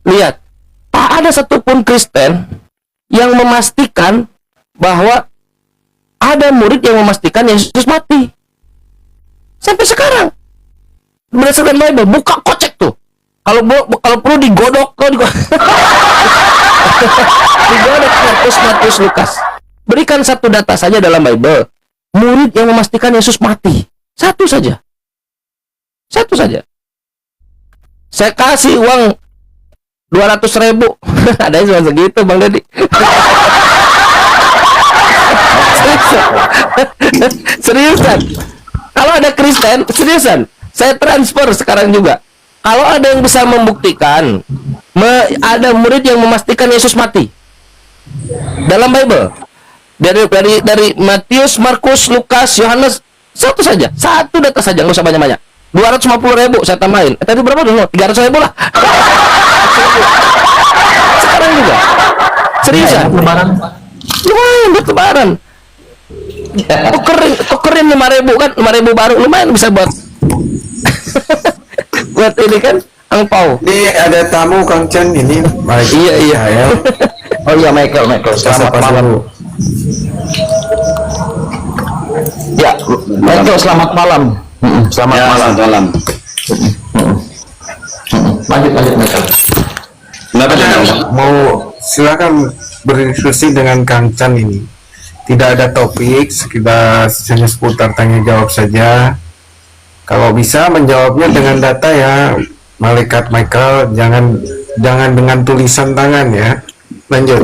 lihat, tak ada satupun Kristen yang memastikan bahwa ada murid yang memastikan Yesus mati. Sampai sekarang. Berdasarkan Bible, buka kocek tuh. Kalau perlu digodok, digodok Matius, Lukas. Berikan satu data saja dalam Bible. Murid yang memastikan Yesus mati. Satu saja. Satu saja. Saya kasih uang 200.000. Ada yang cuma segitu, Bang Deddy. Seriusan. Kalau ada Kristen, seriusan. Saya transfer sekarang juga. Kalau ada yang bisa membuktikan, ada murid yang memastikan Yesus mati dalam Bible, dari Matius, Markus, Lukas, Yohanes, satu saja, satu data saja, nggak usah banyak-banyak. 250.000 saya tambahin. Tadi berapa dulu? 300.000 lah. Sekarang juga. Seriusan. Lebaran. Lumayan buat lebaran. Tukerin 5.000 kan, 5.000 baru lumayan bisa buat. Buat ini kan angpau. Ini ada tamu Kang Chan ini. Iya. Ya. Oh iya, Michael. Selamat malam. Ya, Michael, selamat malam. Selamat malam. Lanjut Michael. Mau silakan berdiskusi dengan Kang Chan ini. Tidak ada topik, sekedar hanya seputar tanya jawab saja. Kalau bisa menjawabnya dengan data ya, Malaikat Michael, jangan dengan tulisan tangan ya. Lanjut.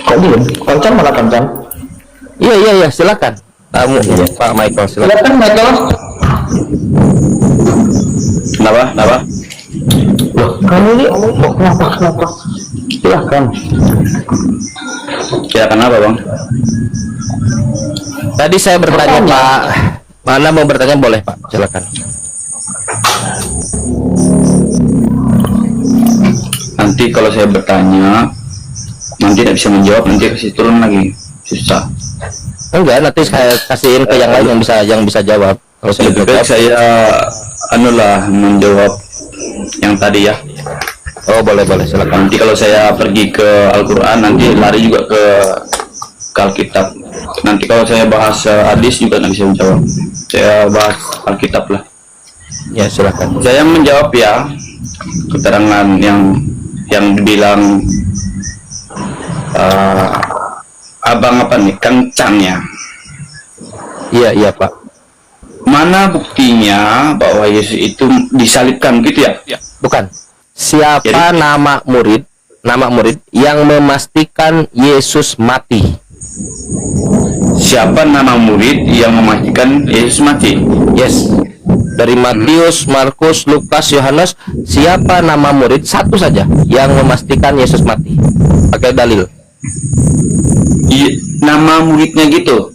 Kok belum? Kancan malah Kancan. Iya, silakan. Tamu Pak Michael, silakan. Silakan Michael. Kenapa? Loh, kamu ini kenapa? Silakan. Silakan apa, Bang? Tadi saya bertanya Pak, mana mau bertanya boleh Pak, silakan. Nanti kalau saya bertanya nanti tidak bisa menjawab, nanti kasih turun lagi, susah. Enggak, nanti saya kasihin ke yang lain yang bisa jawab. Kalau saya Lebih baik saya menjawab yang tadi ya. Oh, boleh silakan. Nanti kalau saya pergi ke Al-Quran, nanti lari juga ke Alkitab. Nanti kalau saya bahas hadis juga nggak bisa menjawab. Saya bahas Alkitab lah. Ya, silakan. Saya menjawab ya keterangan yang dibilang abang apa nih, kencangnya. Iya Pak. Mana buktinya bahwa Yesus itu disalibkan gitu ya? Bukan. Siapa Jadi, nama murid yang memastikan Yesus mati? Siapa nama murid yang memastikan Yesus mati? Yes. Dari Matius, Markus, Lukas, Yohanes, siapa nama murid satu saja yang memastikan Yesus mati? Pakai dalil. Nama muridnya gitu.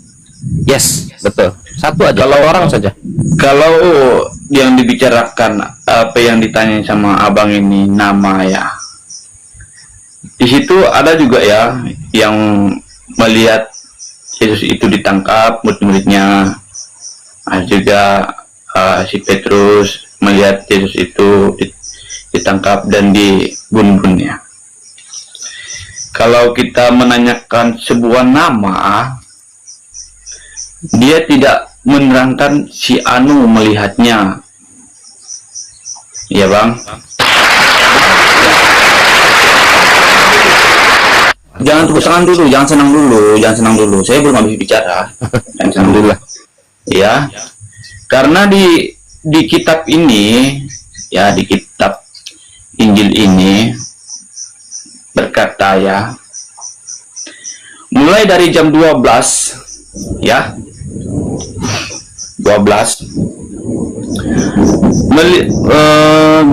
Yes, betul. Satu aja. Kalau orang saja. Kalau yang dibicarakan apa yang ditanya sama abang ini nama ya. Di situ ada juga ya yang melihat Yesus itu ditangkap, murid-muridnya. Juga si Petrus melihat Yesus itu ditangkap dan dibunuh-bunuhnya. Kalau kita menanyakan sebuah nama, dia tidak menerangkan si Anu melihatnya, ya Bang. Jangan senang dulu. Saya belum habis bicara. Jangan senang dulu lah. Ya, karena di kitab ini, ya di kitab Injil ini berkata ya, mulai dari jam 12 ya, 12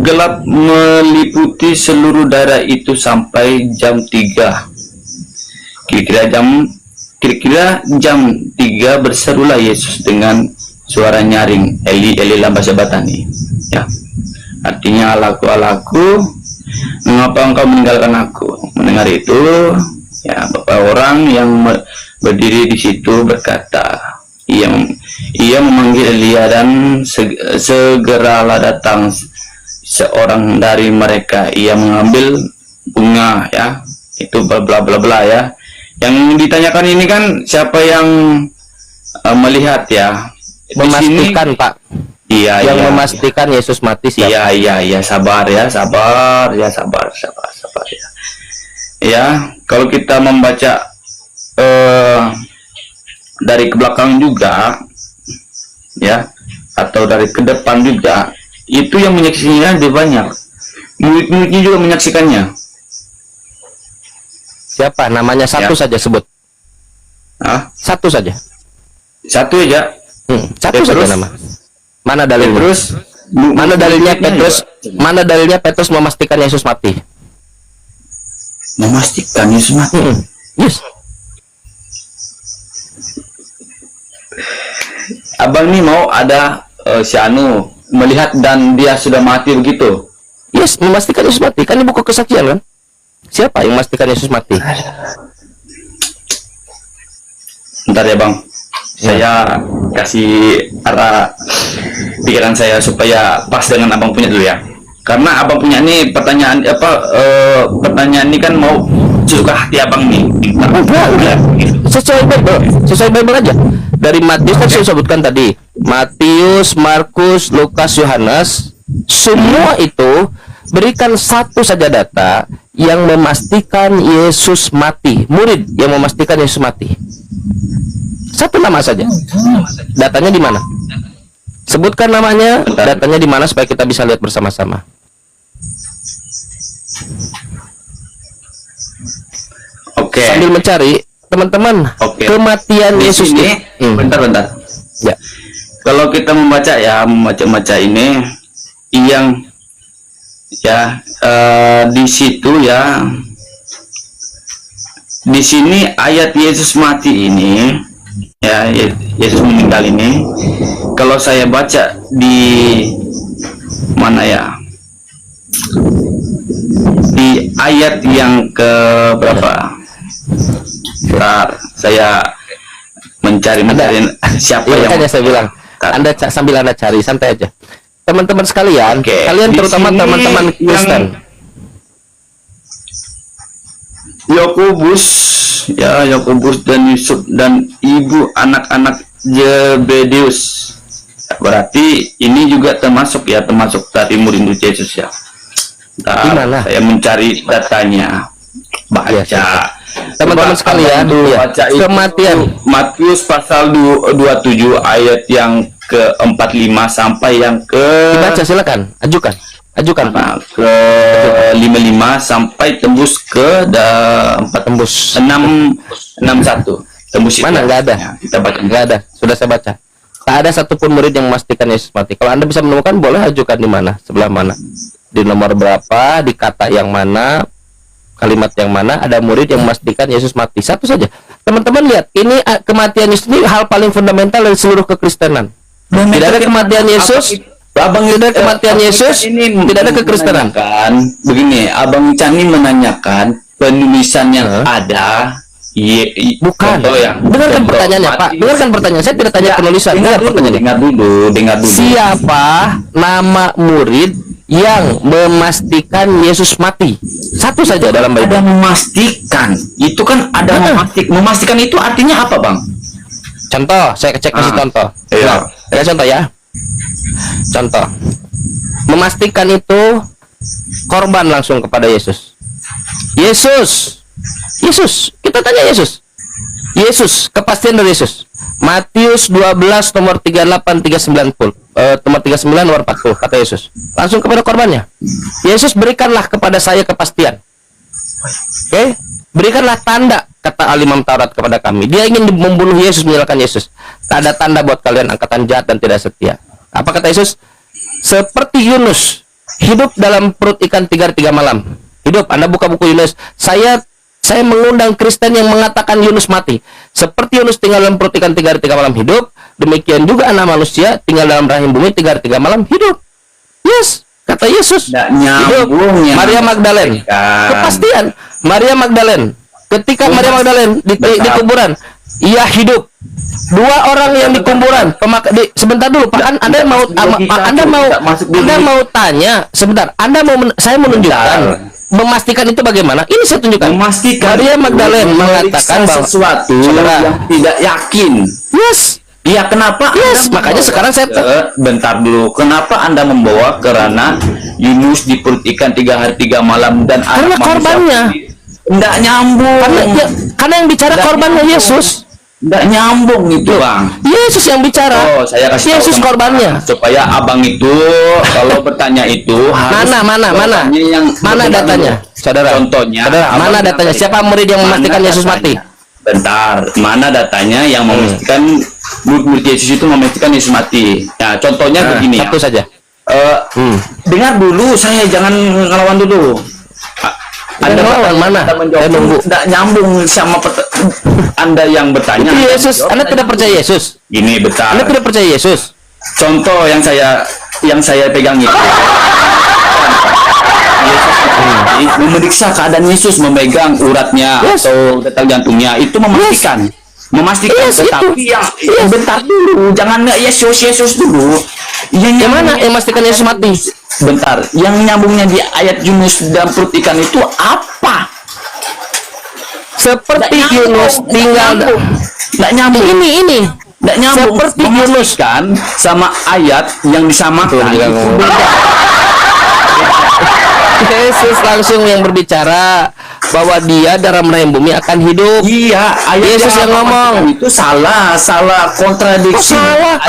gelap meliputi seluruh daerah itu sampai jam 3. Kira-kira jam 3 berserulah Yesus dengan suara nyaring, Eli Eli lama sabachthani, ya, artinya, Allahku, Allahku, mengapa engkau meninggalkan aku? Mendengar itu, Ya, beberapa orang yang berdiri di situ berkata, ia memanggil Elia dan segeralah datang seorang dari mereka. Ia mengambil bunga, ya, itu bla bla bla bla, ya. Yang ditanyakan ini kan siapa yang melihat, ya? Di Memastikan, sini, Pak. iya, Yang iya, memastikan Yesus mati siapa? iya, sabar ya, sabar ya. Ya, kalau kita membaca dari ke belakang juga, ya, atau dari ke depan juga, itu yang menyaksikannya lebih banyak. Murid-muridnya juga menyaksikannya. Siapa? Namanya satu Ya. saja sebut. Ah, Satu saja. satu aja. Satu Petrus. saja nama. Mana dalilnya? Terus, Mana dalilnya Petrus? Mana dalilnya Petrus memastikan Yesus mati? memastikan Yesus mati. Yes. Abang nih mau ada si Anu melihat dan dia sudah mati begitu. Yes, memastikan Yesus mati. Kan di buku kesaksian kan? Siapa yang memastikan Yesus mati? Bentar ya bang, saya kasih arah pikiran saya supaya pas dengan abang punya dulu ya. Karena abang punya ini pertanyaan pertanyaan ini kan mau suka hati abang nih. Udah. Sesuai Bible aja. Dari Matius kan saya sebutkan tadi. Matius, Markus, Lukas, Yohanes, semua itu berikan satu saja data yang memastikan Yesus mati. Murid yang memastikan Yesus mati. Satu nama saja. Datanya di mana? Sebutkan namanya, datanya di mana supaya kita bisa lihat bersama-sama. Oke. Sambil mencari, teman-teman, Oke. kematian Di Yesus sini, itu. bentar. Ya. Kalau kita membaca ini, yang ya di situ ya, di sini ayat Yesus mati ini, ya Yesus meninggal ini, kalau saya baca di mana ya, di ayat yang ke berapa? Bentar, saya mencari siapa Iya, yang makanya saya bilang, sambil Anda cari, santai aja. Teman-teman sekalian, Oke. kalian Di terutama sini teman-teman yang- Kristen. Yakobus dan Yusuf dan ibu anak-anak Zebedeus. Berarti ini juga termasuk dari murid Yesus ya. Di mana? Saya mencari datanya. Baca. Iya, teman-teman Coba sekalian, abang iya. baca itu, Kematian. Matius pasal 27 ayat yang ke-45 sampai yang ke Dibaca silakan, ajukan Pak. Nah, ke 55 sampai tembus ke 4 Tembus. 61 tembus itu. Mana? Nggak ada. Ya, kita baca. Nggak ada, sudah saya baca. Tak ada satupun murid yang memastikan Yesus mati. Kalau Anda bisa menemukan, boleh ajukan di mana, sebelah mana, di nomor berapa, di kata yang mana, kalimat yang mana ada murid yang memastikan Yesus mati. Satu saja. Teman-teman lihat, ini kematian Yesus ini hal paling fundamental dari seluruh kekristenan. Tidak ada kematian Yesus, tidak ada kematian Yesus, tidak ada kekristenan. Kan begini, Abang Cani menanyakan penulisan yang ada. Bukan. Dengarkan pertanyaannya, Pak. Dengarkan pertanyaan. Saya tidak tanya penulisan. Dengar pertanyaannya. Dengar dulu. Siapa nama murid yang memastikan Yesus mati? Satu saja dalam Bible. Ada memastikan. Itu kan ada memastikan itu artinya apa, Bang? Contoh, saya kasih contoh. Iya. Saya contoh ya. Contoh. Memastikan itu korban langsung kepada Yesus. Yesus, kita tanya Yesus. Yesus, kepastian dari Yesus. Matius 12 nomor 38 39 nomor 39 nomor 40 kata Yesus. Langsung kepada korbannya. Yesus, berikanlah kepada saya kepastian. Oke? Berikanlah tanda, kata Al-Imam Taurat kepada kami. Dia ingin membunuh Yesus, menyalahkan Yesus. Tak ada tanda buat kalian, angkatan jahat dan tidak setia. Apa kata Yesus? Seperti Yunus hidup dalam perut ikan 3 malam. Hidup, Anda buka buku Yunus. Saya mengundang Kristen yang mengatakan Yunus mati. Seperti Yunus tinggal dalam perut ikan 3 malam hidup, demikian juga anak manusia tinggal dalam rahim bumi 3 malam hidup. Yes, kata Yesus. Nggak Hidup. nyambung ya. Maria Magdalene. Kepastian. Maria Magdalene. ketika Maria Magdalene di kuburan, ia hidup. Dua orang yang di kuburan, sebentar dulu Pak, Anda mau tanya sebentar, saya menunjukkan memastikan itu bagaimana? Ini saya tunjukkan. Memastikan Maria Magdalene mengatakan bahwa sesuatu yang tidak yakin. Yes. Iya, kenapa? Yes, Anda makanya membawa sekarang saya bentar dulu. Kenapa Anda membawa kerana Yunus di perut ikan 3 hari 3 malam dan karena anak manusia korbannya. Tidak nyambung. Karena yang bicara korbannya Yesus. Tidak nyambung itu, Bang. Yesus yang bicara. Oh, saya kasih Yesus tahu korbannya. supaya abang itu kalau bertanya itu harus Mana jawabannya datanya, saudara? Contohnya, Mana abang datanya? yang Siapa murid yang memastikan mana Yesus datanya? mati? Bentar, mana datanya yang memastikan murid Yesus itu memastikan Yesus mati? Nah, contohnya begini ya. Satu saja. Dengar dulu, saya jangan ngelawan dulu. Anda ngelawan mana? Saya nunggu. Tidak nyambung sama Anda yang bertanya. Itu Yesus. Anda tidak percaya Yesus. Gini, bentar. Anda tidak percaya Yesus. Contoh yang saya pegang itu. Yesus memeriksa keadaan Yesus, memegang uratnya atau detak jantungnya, itu memastikan. Yes, Tetapi yang bentar dulu, jangan Yesus dulu. Yang mana yang memastikan Yesus mati? Bentar, yang nyambungnya di ayat Yunus dan perut ikan itu apa? Seperti Yunus tinggal. Tidak nyambung. Ini. Tidak nyambung. Seperti Yunus kan sama ayat yang disamakan. Yesus langsung yang berbicara bahwa dia dalam rahim bumi akan hidup. Iya, ayat Yesus yang ngomong. itu salah kontradiksi. Salah.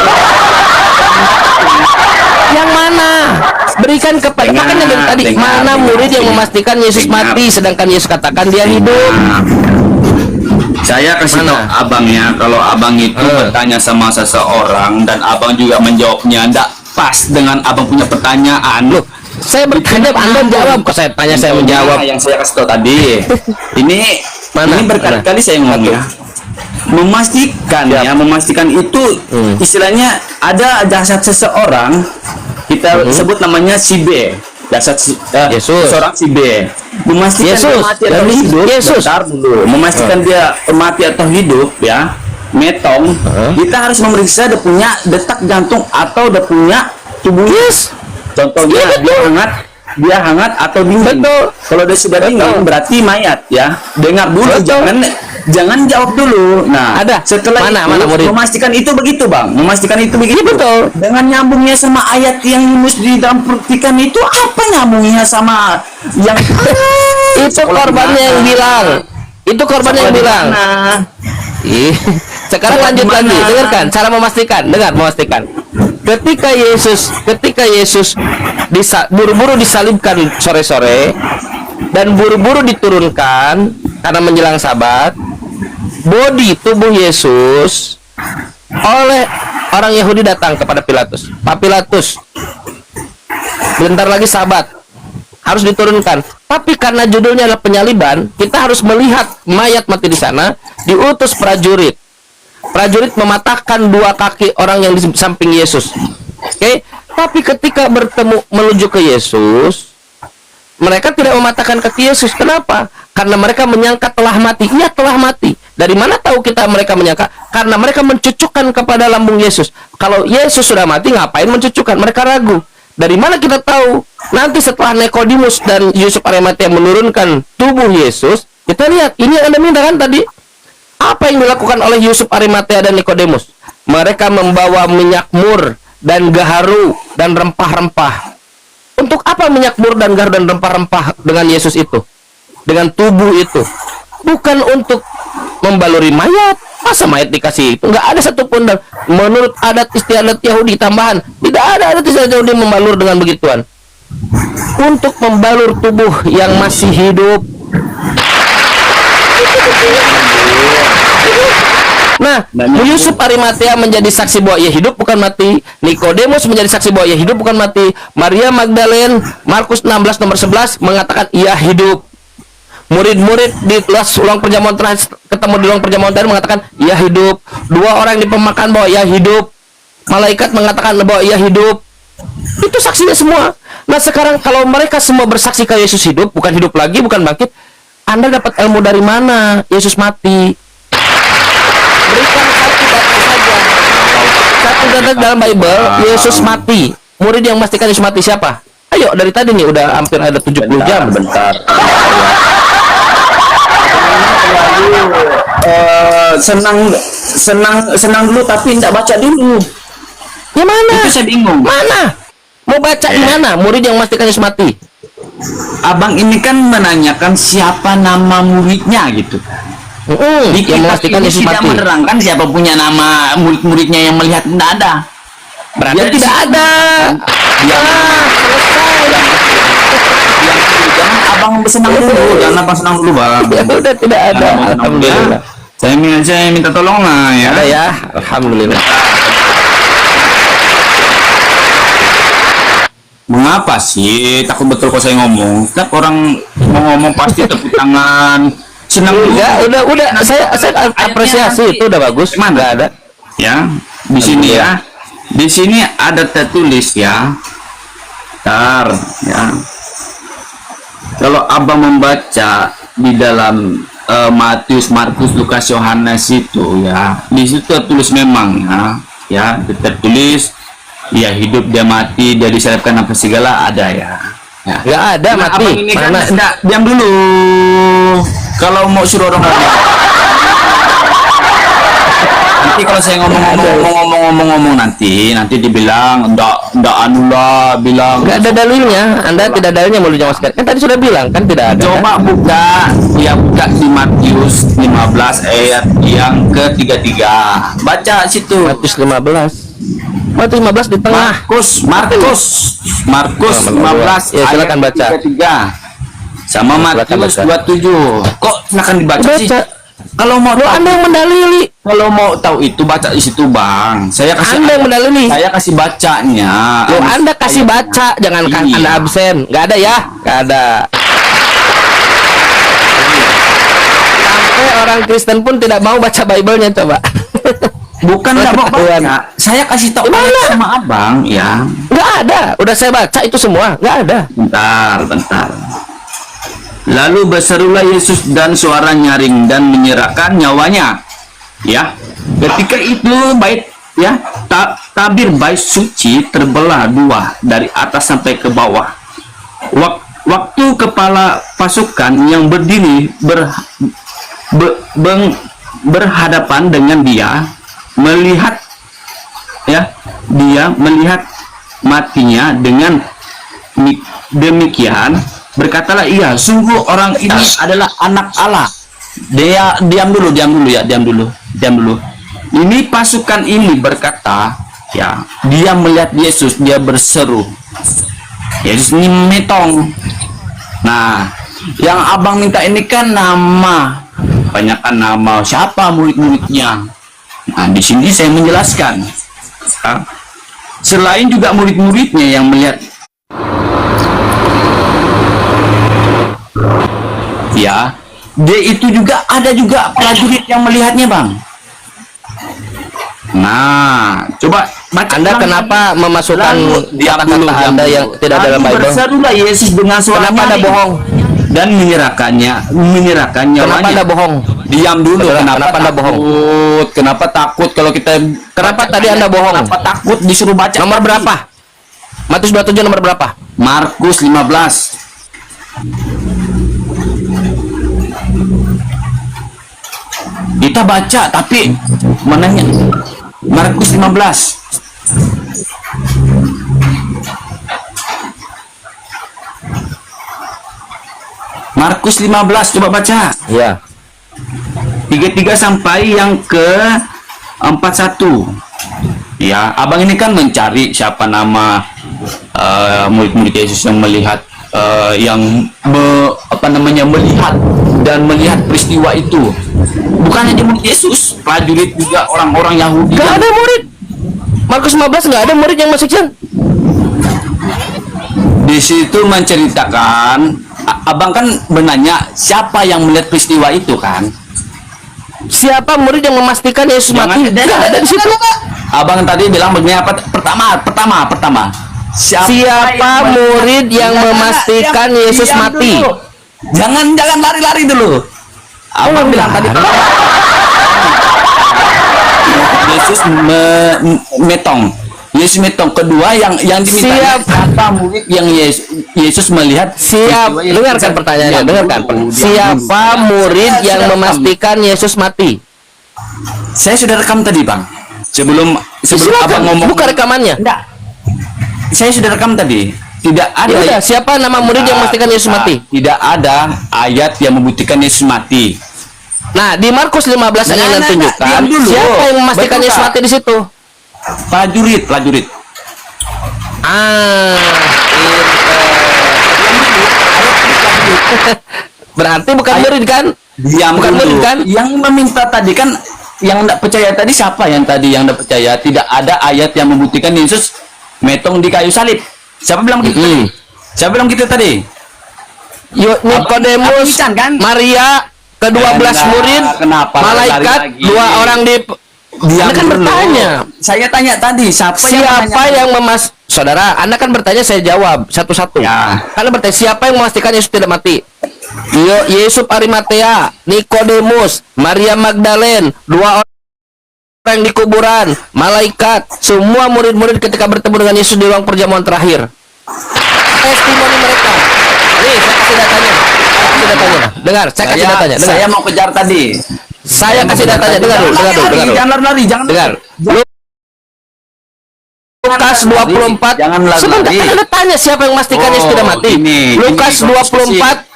Yang mana? Berikan kepada makanya dari tadi mana murid yang memastikan Yesus mati sedangkan Yesus katakan dia hidup. Saya kasih tahu abangnya, kalau abang itu bertanya sama seseorang dan abang juga menjawabnya tidak pas dengan abang punya pertanyaan. Loh, saya bertanya Anda jawab, kok saya tanya saya menjawab. Yang saya kasih tahu tadi. Ini berkali-kali saya ngomong ya. Memastikan itu istilahnya ada jasad seseorang, kita sebut namanya si B. Jasad Yesus. seorang si B. Memastikan Yesus. dia mati atau hidup. Yesus. Bentar dulu. Memastikan dia mati atau hidup ya. Metong, kita harus memeriksa dia punya detak jantung atau dia punya tubuh. Yes. Contohnya dia hangat atau dingin. Betul. Kalau dia sudah dingin berarti mayat ya. Dengar dulu, jangan jawab dulu. Nah, ada setelah mana itu, memastikan itu begitu, Bang. Memastikan itu begitu. Iya, betul. Dengan nyambungnya sama ayat yang Yunus di dalam perut ikan itu apa nyambungnya sama yang itu korbannya yang bilang. Itu korbannya yang bilang. Ih, sekarang lanjut lagi. Dengarkan cara memastikan. Memastikan. Ketika Yesus buru-buru disalibkan sore-sore dan buru-buru diturunkan karena menjelang Sabat, bodi tubuh Yesus oleh orang Yahudi datang kepada Pilatus. Pak Pilatus, bentar lagi Sabat, harus diturunkan. Tapi karena judulnya adalah penyaliban, kita harus melihat mayat mati di sana. Diutus prajurit. Prajurit mematahkan 2 kaki orang yang di samping Yesus. Oke, tapi ketika bertemu menuju ke Yesus, mereka tidak mematahkan kaki Yesus. Kenapa? Karena mereka menyangka telah mati. Ia telah mati. Dari mana tahu kita mereka menyangka? Karena mereka mencucukkan kepada lambung Yesus. Kalau Yesus sudah mati, ngapain mencucukkan? Mereka ragu. Dari mana kita tahu? Nanti setelah Nikodemus dan Yusuf Arimatea menurunkan tubuh Yesus, kita lihat, ini yang Anda minta kan tadi. Apa yang dilakukan oleh Yusuf Arimatea dan Nikodemus? Mereka membawa minyak mur dan gaharu dan rempah-rempah. Untuk apa minyak mur dan gaharu dan rempah-rempah dengan Yesus itu? Dengan tubuh itu? Bukan untuk membaluri mayat. Masa mayat dikasih itu? Nggak ada satupun. Dan menurut adat istiadat Yahudi tambahan, tidak ada adat istiadat Yahudi membalur dengan begituan. Untuk membalur tubuh yang masih hidup. Nah, Yusuf Arimatea menjadi saksi bahwa ia hidup bukan mati. Nikodemus menjadi saksi bahwa ia hidup bukan mati. Maria Magdalene, Markus 16 nomor 11 mengatakan ia hidup. Murid-murid di ruang perjamuan terakhir ketemu di ruang perjamuan terakhir mengatakan ia hidup. 2 orang di pemakaman bahwa ia hidup. Malaikat mengatakan bahwa ia hidup. Itu saksinya semua. Nah, sekarang kalau mereka semua bersaksi kalau Yesus hidup, bukan hidup lagi, bukan bangkit, Anda dapat ilmu dari mana? Yesus mati. Berikan satu data saja. Satu data dalam Bible, Yesus mati. Murid yang memastikan Yesus mati siapa? Ayo, dari tadi nih udah hampir ada 70 jam. Bentar. Senang dulu tapi tidak baca dulu. Ya mana? Itu saya bingung. Mana? Mau baca di mana? Murid yang memastikan Yesus mati. Abang ini kan menanyakan siapa nama muridnya gitu. Di Yang kitab memastikan ini Yesus tidak mati. menerangkan siapa punya nama murid-muridnya yang melihat, tidak ada. Berarti Ya tidak ada. Jangan abang senang dulu, jangan abang senang dulu bang. Ya udah tidak ada. Jangan abang senang dulu, ya. Alhamdulillah. Saya minta tolong lah ya. Ada ya. Alhamdulillah. Mengapa sih takut betul kalau saya ngomong? Setiap orang mau ngomong pasti tepuk tangan, senang dulu. Enggak, udah saya apresiasi itu udah bagus. Mana? Enggak ada. Ya, di sini ya. Di sini ada tertulis ya. Bentar, ya. Kalau abang membaca di dalam Matius, Markus, Lukas, Yohanes itu ya, di situ tertulis memang ya tertulis ya hidup dia mati dia disalibkan apa segala ada ya. Ya. Enggak ada Nah, mati. abang ini kan Mana? enggak, diam dulu. Kalau mau suruh orang ngomong. Nanti kalau saya ngomong nanti dibilang ndak anu lah, bilang Enggak ada dalilnya. Anda tidak dalilnya mau dijelaskan. Kan tadi sudah bilang kan tidak ada. coba buka di Matius 15 ayat yang ke-33. Baca situ. Matius 15. Matius 15 di tengah. Markus 15 Ya, silakan ayat baca. 33. Sama Silakan Matius baca. 27. Kok silakan dibaca sih? Baca. Kalau mau Lo Anda yang mendalili. Kalau mau tahu itu baca di situ, Bang. Saya kasih Anda yang mendalili. Saya kasih bacanya. Lo Anda kasih baca, jangan kan Iya. Anda absen. Enggak ada ya? Enggak ada. Sampai orang Kristen pun tidak mau baca Bible-nya coba. Bukan enggak mau Tuhan. baca. Saya kasih tahu Gimana? sama Abang ya. Enggak ada. Udah saya baca itu semua. Enggak ada. Bentar. Lalu berserulah Yesus dan suara nyaring dan menyerahkan nyawanya. Ya. Ketika itu bait ya, tabir bait suci terbelah dua dari atas sampai ke bawah. Waktu kepala pasukan yang berdiri berhadapan dengan dia melihat matinya dengan demikian berkatalah ia, sungguh orang ini adalah anak Allah. Dia diam dulu. Ini pasukan ini berkata ya, dia melihat Yesus, dia berseru. Yesus ini metong. Nah, yang abang minta ini kan nama, banyakkan nama siapa murid-muridnya. Nah, di sini saya menjelaskan. Selain juga murid-muridnya yang melihat ya, dia itu juga ada juga prajurit yang melihatnya, Bang. Nah, coba baca Anda ulang. kenapa memasukkan Diam dulu, kata-kata Anda yang tidak ada dalam Lalu Bible? berserulah Yesus dengan suara Kenapa Anda nyaring bohong? dan menyerahkannya Kenapa nyawanya. Anda bohong? Diam dulu. Saudara, kenapa Anda bohong? Kenapa takut kalau kita? Kenapa tadi Anda bohong? Kenapa takut disuruh baca? Nomor tadi? berapa? Matius 27 nomor berapa? Markus 15. Kita baca tapi mananya? Markus 15. Markus 15 coba baca. Iya. 33 sampai yang ke 41. Ya, abang ini kan mencari siapa nama murid-murid Yesus yang melihat melihat peristiwa itu. Bukan hanya murid Yesus, prajurit juga orang-orang Yahudi. Gak ada murid. Markus 15 nggak ada murid yang masuk Sion. Di situ menceritakan, abang kan menanya siapa yang melihat peristiwa itu kan? Siapa murid yang memastikan Yesus mati? Nggak ada di situ. Abang tadi bilang begini apa? Pertama. Siapa murid yang memastikan Yesus mati? Jangan lari-lari dulu. Abang bilang tadi Yesus metong. Yesus metong. Kedua yang diminta siapa murid yang Yesus melihat Siap, dengarkan pertanyaannya, dengarkan. Siapa murid yang memastikan Yesus mati? Saya sudah rekam tadi, Bang. Sebelum Silakan, Abang ngomong. buka rekamannya. Enggak. Saya sudah rekam tadi. Tidak ada. Ya udah, siapa nama murid yang memastikan Yesus mati? Tidak ada ayat yang membuktikan Yesus mati. Nah, di Markus 15 yang tunjukkan diam dulu. siapa yang memastikan Betul, Yesus Kak. mati di situ? Prajurit. Ah, pinter. Berarti bukan murid kan? Diam Bukan dulu. murid kan? Yang meminta tadi kan, yang tidak percaya tadi siapa yang tidak percaya? Tidak ada ayat yang membuktikan Yesus metong di kayu salib. Siapa bilang gitu? Siapa bilang gitu tadi? Nikodemus, Abang Ican, kan? Maria, ke-12 murid, Kenapa malaikat, lari-lagi? 2 orang di Diam Anda kan dulu. bertanya. Saya tanya tadi siapa yang Saudara, Anda kan bertanya, saya jawab satu-satu. Ya. Anda bertanya siapa yang memastikan Yesus tidak mati? Yesus Arimatea, Nikodemus, Maria Magdalene, 2 orang di kuburan, malaikat, semua murid-murid ketika bertemu dengan Yesus di ruang perjamuan terakhir. Testimoni mereka. Nih, saya kasih datanya. Dengar, saya kasih datanya. Dengar. Saya mau kejar tadi. Saya kasih datanya. Dengar dulu. Jangan lari-lari, jangan. Dengar. Lukas 24. Jangan lari-lari. Sebentar, kan Anda tanya siapa yang memastikan Yesus tidak mati. Lukas 24.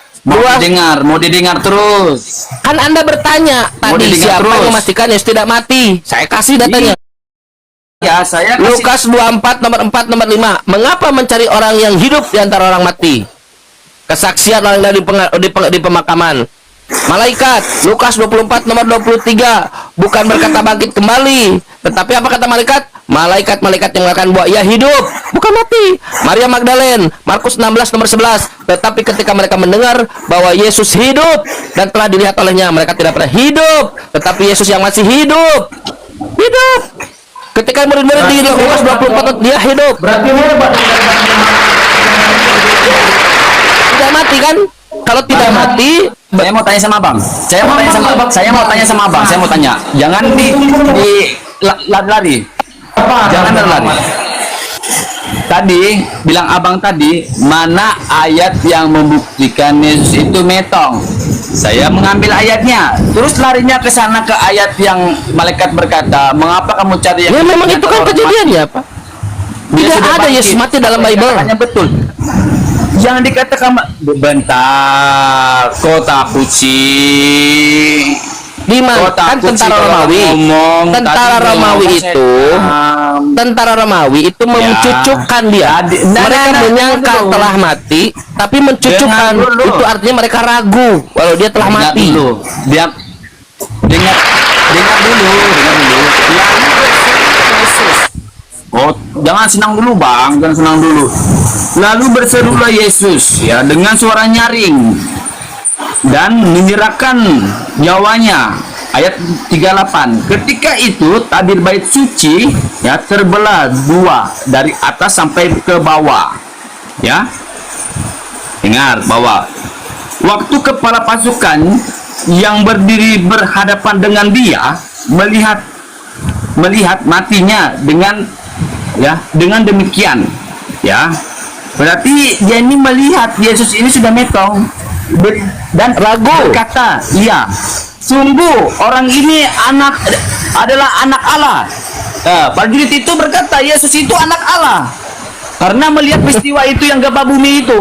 Mau didengar terus. Kan Anda bertanya tadi didengar siapa terus. yang memastikan Yesus tidak mati. Saya kasih datanya. Ya, saya kasih. Lukas 24 nomor 4 nomor 5. Mengapa mencari orang yang hidup di antara orang mati? Kesaksian orang dari di pemakaman. Malaikat, Lukas 24 nomor 23, bukan berkata bangkit kembali, tetapi apa kata malaikat? Malaikat-malaikat yang akan buat ia hidup, bukan mati. Maria Magdalene, Markus 16 nomor 11, tetapi ketika mereka mendengar bahwa Yesus hidup dan telah dilihat olehnya, mereka tidak pernah hidup, tetapi Yesus yang masih hidup. Ketika murid-murid di Lukas 24 dia hidup. Berarti hebat. Tidak mati kan? Kalau tidak mati, Saya mau tanya sama Abang. Saya mau tanya sama Abang. Jangan lari. Jangan lari. Tadi bilang Abang tadi, mana ayat yang membuktikan Yesus itu metong? Saya mengambil ayatnya, terus larinya ke sana ke ayat yang malaikat berkata, "Mengapa kamu cari yang ya memang itu kan orang kejadiannya, Pak. Dia Tidak sudah ada bangkit." Yesus mati dalam Bible. Hanya betul. Jangan dikatakan bentar, kota kucing. Di mana? Kan tentara Romawi. Tentara Romawi itu mencucukkan dia. Mereka menyangka telah mati, tapi mencucukkan itu artinya mereka ragu walau dia telah mati. Dia dengar dulu. Oh, jangan senang dulu, Bang. Jangan senang dulu. Lalu berserulah Yesus ya dengan suara nyaring dan menyerahkan nyawanya. Ayat 38. Ketika itu tabir bait suci ya terbelah dua dari atas sampai ke bawah. Ya. Dengar bahwa waktu kepala pasukan yang berdiri berhadapan dengan dia melihat matinya dengan demikian ya, berarti dia ini melihat Yesus ini sudah metong dan ragu, berkata, iya, sungguh orang ini adalah anak Allah. Prajurit itu berkata Yesus itu anak Allah karena melihat peristiwa itu yang gempa bumi itu.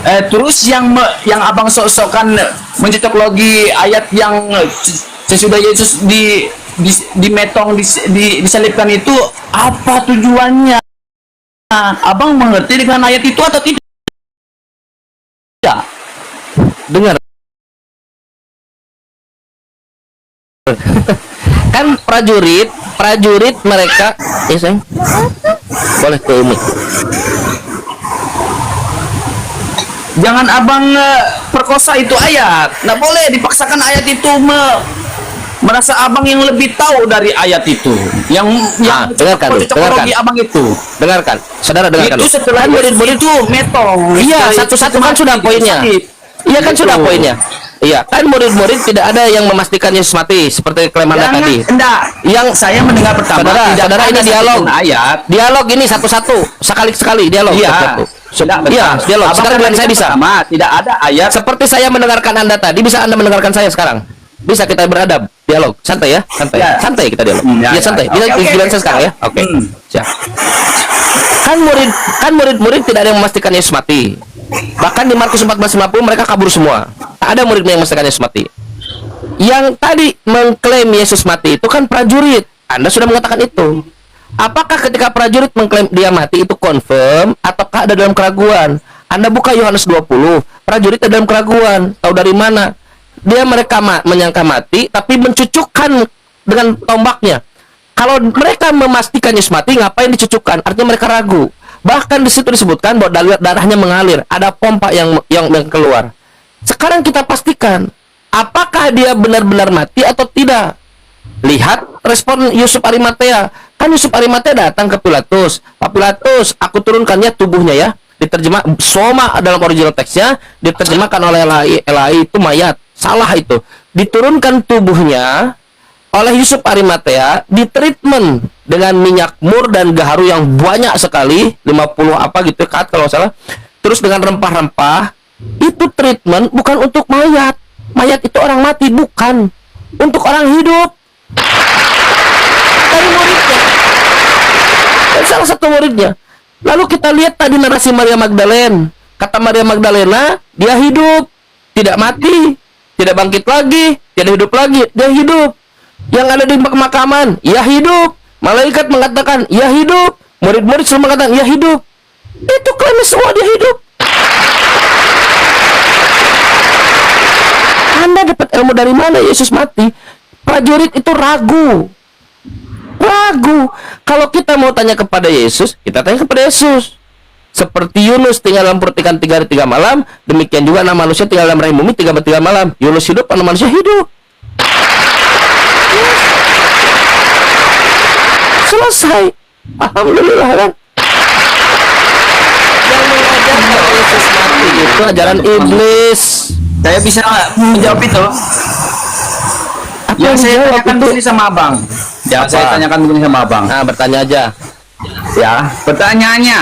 Terus yang Abang sok-sokan mencocoklogi ayat yang sesudah Yesus dimetong disalibkan itu, apa tujuannya? Abang mengerti dengan ayat itu atau tidak? Dengar. Kan prajurit mereka, sayang, boleh ke ini. Jangan Abang perkosa itu ayat. Nggak boleh dipaksakan ayat itu merasa Abang yang lebih tahu dari ayat itu. Yang dengarkan. Abang itu. Dengarkan. Saudara dengarkan. Itu setelah murid-murid itu metong. Iya, satu-satu kan sudah poinnya. Iya kan Gitu. sudah poinnya. Iya, kan murid-murid tidak ada yang memastikan Yesus mati seperti klaim Anda Jangan, tadi. enggak. Yang Saya mendengar pertama, saudara, tidak saudara ada ini dialog. satupun ayat. Dialog ini satu-satu, sekali-sekali dialog. Iya. satu-satu. Tidak, Iya, bentar. dialog. Abang Sekarang kan saya tadi bisa. pertama, tidak ada ayat. Seperti saya mendengarkan Anda tadi, bisa Anda mendengarkan saya sekarang. Bisa kita beradab, dialog. Santai ya, santai. Ya. Santai kita dialog. Ya, Ya, ya. santai. Oke, Bisa oke, giliran oke. saya sekarang ya. Oke. Siap. Kan murid-murid tidak ada yang memastikan Yesus mati. Bahkan di Markus 14:50 mereka kabur semua. Tak ada murid yang memastikan Yesus mati. Yang tadi mengklaim Yesus mati itu kan prajurit. Anda sudah mengatakan itu. Apakah ketika prajurit mengklaim dia mati itu confirm ataukah ada dalam keraguan? Anda buka Yohanes 20, prajurit ada dalam keraguan. Tahu dari mana? Mereka menyangka mati tapi mencucukkan dengan tombaknya. Kalau mereka memastikan Yesus mati, ngapain dicucukkan? Artinya mereka ragu. Bahkan di situ disebutkan bahwa darahnya mengalir, ada pompa yang keluar. Sekarang kita pastikan apakah dia benar-benar mati atau tidak. Lihat respon Yusuf Arimatea. Kan Yusuf Arimatea datang ke Pilatus. Pak Pilatus, aku turunkannya tubuhnya ya. Diterjemah soma dalam original teksnya, diterjemahkan oleh Elai itu mayat. Salah itu. Diturunkan tubuhnya oleh Yusuf Arimatea, di treatment dengan minyak mur dan gaharu yang banyak sekali, 50 apa gitu kan kalau salah. Terus dengan rempah-rempah. Itu treatment bukan untuk mayat. Mayat itu orang mati, bukan. Untuk orang hidup. Dari muridnya. Dan salah satu muridnya. Lalu kita lihat tadi narasi Maria Magdalena. Kata Maria Magdalena, dia hidup, tidak mati, tidak bangkit lagi, tidak hidup lagi, dia hidup. Yang ada di pemakaman, ia hidup. Malaikat mengatakan, ia hidup. Murid-murid semua mengatakan, ia hidup. Itu klaim semua dia hidup. Anda dapat ilmu dari mana Yesus mati? Prajurit itu ragu. Ragu. Kalau kita mau tanya kepada Yesus, kita tanya kepada Yesus. Seperti Yunus tinggal dalam perut ikan 3 hari 3 malam, demikian juga anak manusia tinggal dalam rahim bumi 3 hari 3 malam. Yunus hidup, anak manusia hidup. Selesai. Alhamdulillah kan. Yang mengajarkan Yesus mati itu ajaran iblis. Saya bisa menjawab itu. Apa Yang saya dijawab tanyakan itu? begini sama abang. Yang Apa? saya tanyakan begini sama abang. Nah, bertanya aja. Ya, pertanyaannya.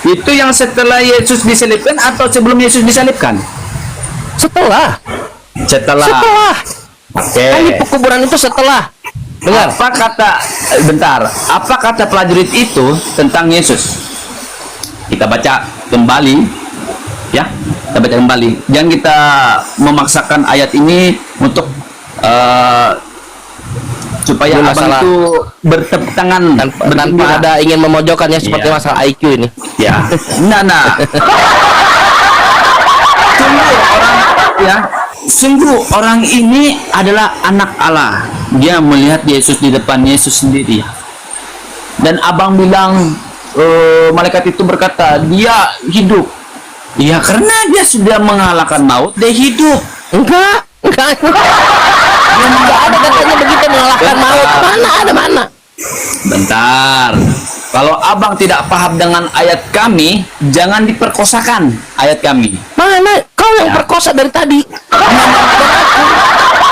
Itu yang setelah Yesus disalibkan atau sebelum Yesus disalibkan? Setelah. Setelah. Oke. Kan di kuburan itu setelah. Dengar. Apa kata bentar, apa kata prajurit itu tentang Yesus? Kita baca kembali ya. Kita baca kembali. Jangan kita memaksakan ayat ini untuk supaya Ini abang masalah. itu bertepuk tangan Tanpa bergembira. ada ingin memojokkannya seperti Iya. masalah IQ ini. Ya. Nah. Sungguh orang ya, sungguh orang ini adalah anak Allah. Dia melihat Yesus di depan Yesus sendiri. Dan abang bilang malaikat itu berkata, dia hidup. Ya, karena dia sudah mengalahkan maut, dia hidup. Enggak. Enggak ada katanya begitu mengalahkan maut. Mana? Bentar. Kalau abang tidak paham dengan ayat kami, jangan diperkosakan ayat kami. Mana? Kau yang Ya. perkosa dari tadi.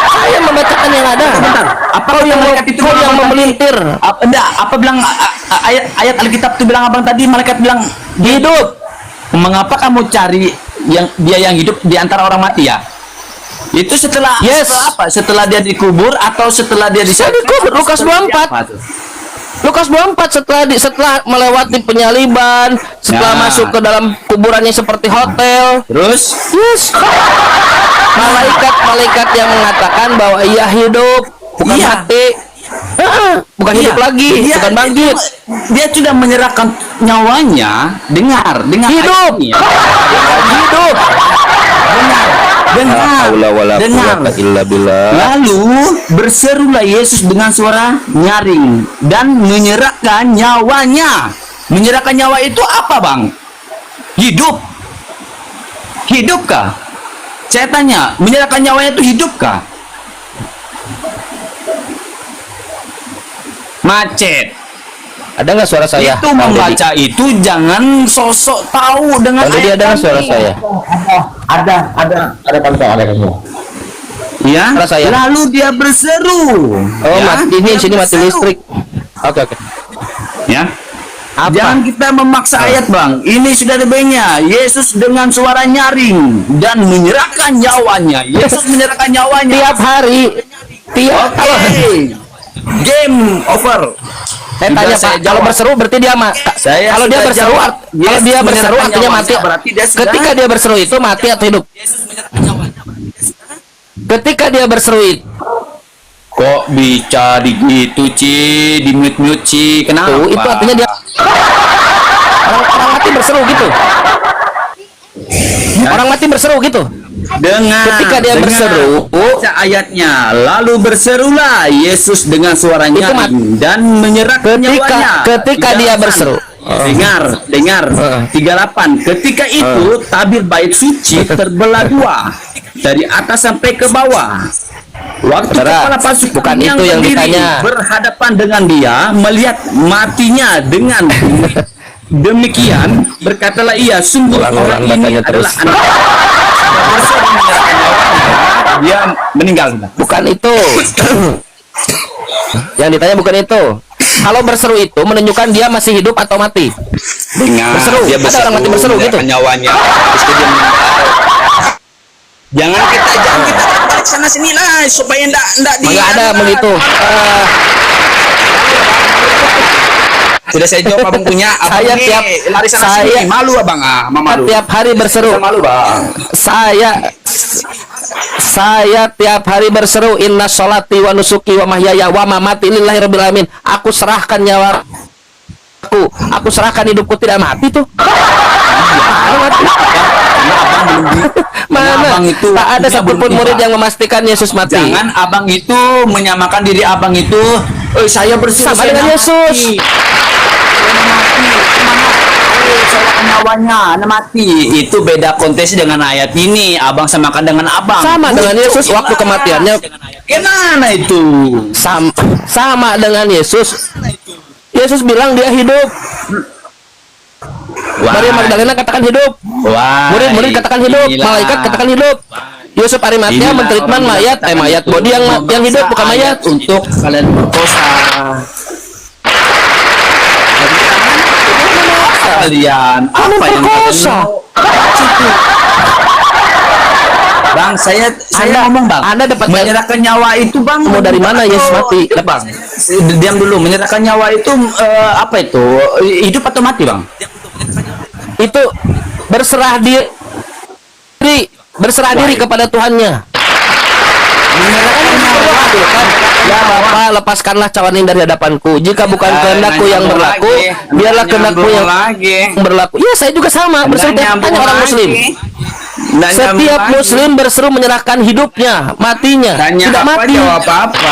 Saya membacakan yang ada. Bentar. Apa Kau yang malaikat itu kau bilang yang abang tadi? memelintir. Enggak, apa bilang ayat Alkitab itu bilang abang tadi, malaikat bilang hidup. Mengapa kamu cari dia yang hidup di antara orang mati ya? Itu setelah Yes. setelah apa? Setelah dia dikubur atau setelah dia Setelah dikubur, atau Lukas setelah 24. apa tuh? Lukas 24 setelah melewati penyaliban, setelah Ya. masuk ke dalam kuburannya seperti hotel. Terus Yes. Malaikat yang mengatakan bahwa ia hidup, bukan Iya. mati. Bukan Iya. hidup lagi, Dia- bukan bangkit. Dia sudah menyerahkan nyawanya. Dengar Hidup. ayat ini ya. Hidup. Dengar. Dengar. Lalu berserulah Yesus dengan suara nyaring dan menyerahkan nyawanya. Menyerahkan nyawa itu apa, Bang? Hidup. Hidupkah? Saya tanya, menyerahkan nyawanya itu hidupkah? Macet. Ada nggak suara saya? Itu Bang Deddy? membaca itu jangan sosok tahu dengan Bang Deddy, ayat ada nggak suara tadi. saya? Ada kancang, ada kancang. Ya, Suara saya. lalu dia berseru. Oh, Ya, mati ini dia sini mati berseru. listrik. Oke. Ya. Apa? Jangan kita memaksa ayat, Bang. Ini sudah ada B-nya. Yesus dengan suara nyaring dan menyerahkan nyawanya. Yesus menyerahkan nyawanya. Tiap hari, tiap Oke. Game over. Saya Sudah tanya saya Pak, kalau jawab. berseru berarti dia Saya kalau dia sudah berseru, jawab. kalau Yes, dia berseru menyerahkan artinya mati. nyawanya, berarti dia sudah- Ketika dia berseru itu mati atau hidup? Ketika dia berseru itu, Kok bicara gitu, Ci? Di mute-mute, Ci. Kenapa? itu artinya dia orang mati berseru gitu. Orang mati berseru gitu. Ketika dia berseru, baca ayatnya, lalu berserulah Yesus dengan suara Itu nyaring dan menyerahkan nyawanya. ketika dia 38. berseru. Dengar 38. Ketika itu tabir bait suci terbelah dua dari atas sampai ke bawah. Waktu Saudara, kepala pasukan bukan yang itu yang berdiri ditanya. berhadapan dengan dia melihat matinya dengan demikian berkatalah ia, sungguh Ulang-ulang orang ini bacanya adalah terus. anak. Dia meninggal. Bukan itu. Yang ditanya bukan itu. Kalau berseru itu menunjukkan dia masih hidup atau mati. Dengar, Berseru. dia Ada orang mati berseru gitu. menyerahkan nyawanya. Terus dia meninggal. Jangan kita balik sana sini lah supaya ndak Nggak ada begitu. Sudah saya jawab abang punya. Abang Saya ini tiap- lari sana saya- sini. Malu abang malu. Tiap hari berseru. Malu bang. Saya tiap hari berseru, inna sholati wa nusuki wa mahyaya wa mamati lillahi rabbil alamin. Aku serahkan nyawa aku serahkan hidupku, tidak mati tuh. Mana? abang itu Tak ada waktunya satupun belum murid tiba. yang memastikan Yesus mati. Jangan abang itu menyamakan diri abang itu. Saya berseru Sama saya dengan nak Yesus. mati. Saya akan nyawanya, mati. Itu beda konteks dengan ayat ini. Abang samakan dengan abang. Sama dengan Yesus waktu kematiannya. Gimana itu? Sama dengan Yesus. Yesus bilang dia hidup. Maria Magdalena katakan hidup. Wah. Murid-murid katakan hidup. inilah. Malaikat katakan hidup. Yusuf Arimatea Inilah mentreatment orang mayat, yang mayat itu body yang hidup bukan memaksa mayat. ayat untuk kalian berkosa. Kalian apa yang perkosa? Bang, saya ngomong bang. Anda dapat Menyerahkan nyawa itu bang. Mau dari mana Yesus mati? Bang, diam dulu. Menyerahkan nyawa itu apa itu? Hidup atau mati bang? itu berserah diri kepada Tuhannya. Ya Bapa, lepaskanlah cawan ini dari hadapanku. Jika bukan kehendakku yang berlaku, biarlah kehendakku yang berlaku. Ya, saya juga sama berseru tiap tanya orang Muslim. Setiap Muslim berseru menyerahkan hidupnya, matinya, Tanya tidak apa mati. jawab apa?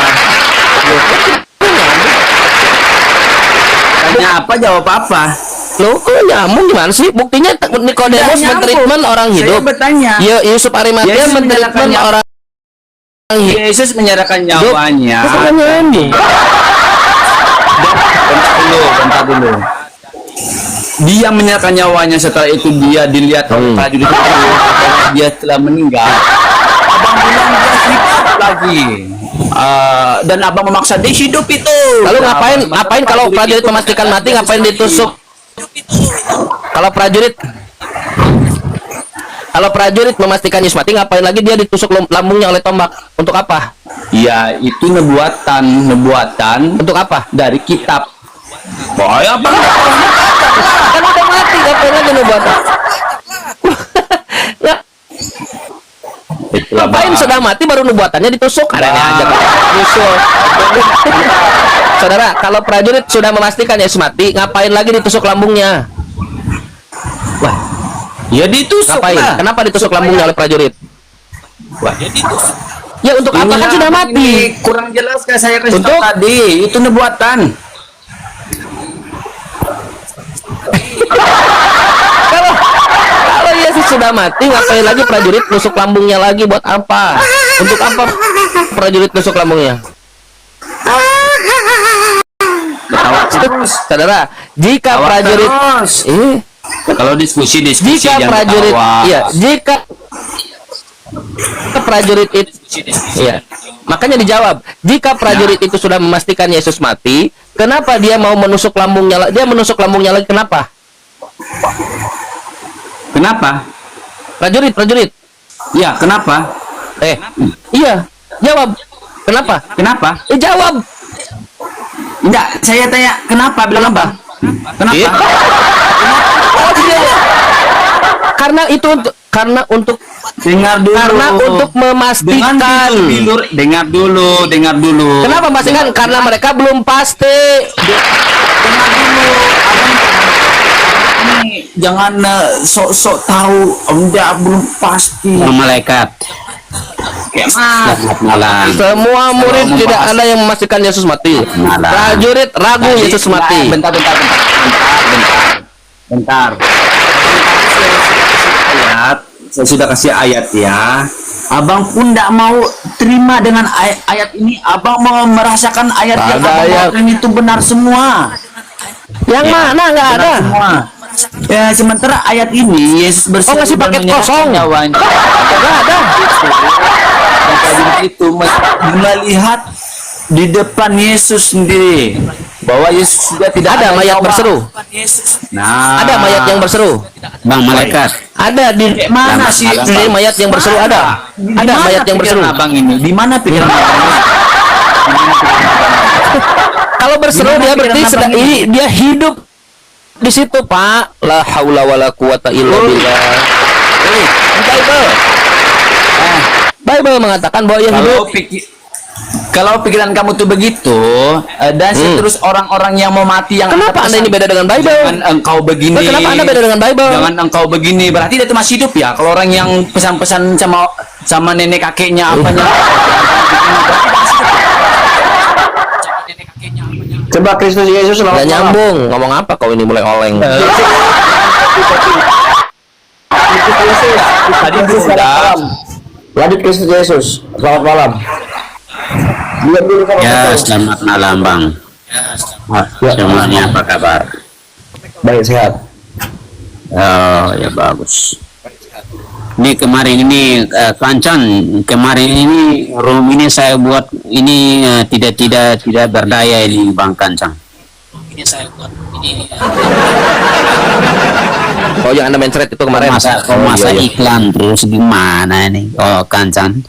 Tanya apa jawab apa? Loh, kok nyambung gimana sih? Buktinya Nikodemus Nggak mentreatment nyambung. orang Saya hidup. bertanya. Ya, Yusuf Arimatea Yesus mentreatment menyerahkan orang hidup. Yesus menyerahkan nyawanya. Bukan nyambung. Bentar dulu. Dia menyerahkan nyawanya, setelah itu dia dilihat oleh prajurit itu. Dia telah meninggal. Abang bilang dia hidup lagi. Dan abang memaksa dia hidup itu. Lalu Nah, ngapain kalau prajurit itu memastikan kata mati, Yesus ngapain mati. ditusuk? Kalau prajurit memastikan Yesus mati, ngapain lagi dia ditusuk lambungnya oleh tombak? Untuk apa? Ya, itu nubuatan Untuk apa? dari kitab. Oh, ya, Bang. Kan udah mati, ngapain lagi nubuatan? Ya, Itulah, ngapain Bang. sudah mati baru nubuatannya ditusuk? Adanya aja kan. Tusuk. Saudara, kalau prajurit sudah memastikan Yesus mati, ngapain lagi ditusuk lambungnya? Wah, Ya ditusuk ngapain? lah. Kenapa ditusuk lambungnya oleh prajurit? Wah, ya ditusuk. Ya untuk apa, kan sudah mati? Ini kurang jelas kan saya kasih tahu Untuk? tadi. Itu nubuatan. Kalau Yesus sudah mati, ngapain lagi prajurit tusuk lambungnya lagi? Buat apa? Untuk apa prajurit tusuk lambungnya? Saudara, jika prajurit Kalau diskusi jika jangan prajurit ketawa. iya, jika prajurit itu iya. Makanya dijawab, jika prajurit itu sudah memastikan Yesus mati, kenapa dia mau menusuk lambungnya? Dia menusuk lambungnya lagi kenapa? Kenapa? Prajurit. Ya, kenapa? Iya, jawab. Kenapa? Kenapa? Jawab. Enggak, saya tanya kenapa bilang apa? Kenapa? Iya. Oh, tidak. Karena untuk Dengar dulu. karena untuk memastikan. Dengar dulu. Kenapa memastikan? Karena mereka belum pasti. Dengar dulu. Abang ini jangan sok-sok tahu, enggak belum pasti. Malaikat. Selamat malam. Semua murid tidak ada yang memastikan Yesus mati. Prajurit ragu Yesus mati. Bentar. Saya sudah kasih ayat ya. Abang pun tidak mau terima dengan ayat ini. Abang mau merasakan ayat yang Ada abang ayat. bawakan itu benar semua. Yang mana nggak ada? Benar semua. Ya, sementara ayat ini Yesus Oh, ngasih paket kosong. nyawanya. Nggak ada. Dan prajurit itu melihat di depan Yesus sendiri bahwa Yesus sudah tidak Ada mayat nyawa. berseru. Nah, Ada mayat yang berseru. Bang malaikat. Ada di Mana sih? Di mayat yang berseru ada. Ada mayat yang berseru. Abang ini. Di mana pikiran abang ini? Kalau berseru Gimana dia pikiran berarti abang sedang ini? dia hidup di situ, Pak. La haula wala quwata illa billah. Bible. Bible mengatakan bahwa yang hidup Kalau pikiran kamu tuh begitu dan terus orang-orang yang mau mati yang Kenapa Anda ini beda dengan Bible? Jangan engkau begini. Kenapa Anda beda dengan Bible? Jangan engkau begini. Berarti dia itu masih hidup ya. Kalau orang yang pesan-pesan sama nenek kakeknya apanya. Coba Kristus Yesus Nggak selamat malam. nyambung. Ngomong apa kau ini mulai oleng? Tadi Kristus selamat malam. Lanjut Kristus Yesus. Selamat malam. Lihat dulu sama Ya, saya. selamat malam Bang. Semuanya apa kabar? Baik, sehat. Oh, ya bagus. Ini kemarin ini Kancan, kemarin ini room ini saya buat ini tidak berdaya ini Bang Kancan. Ini saya buat ini Oh, yang Anda mencret itu kemarin. masa Oh, masa iya, iya. iklan terus gimana ini? Oh, Kancan.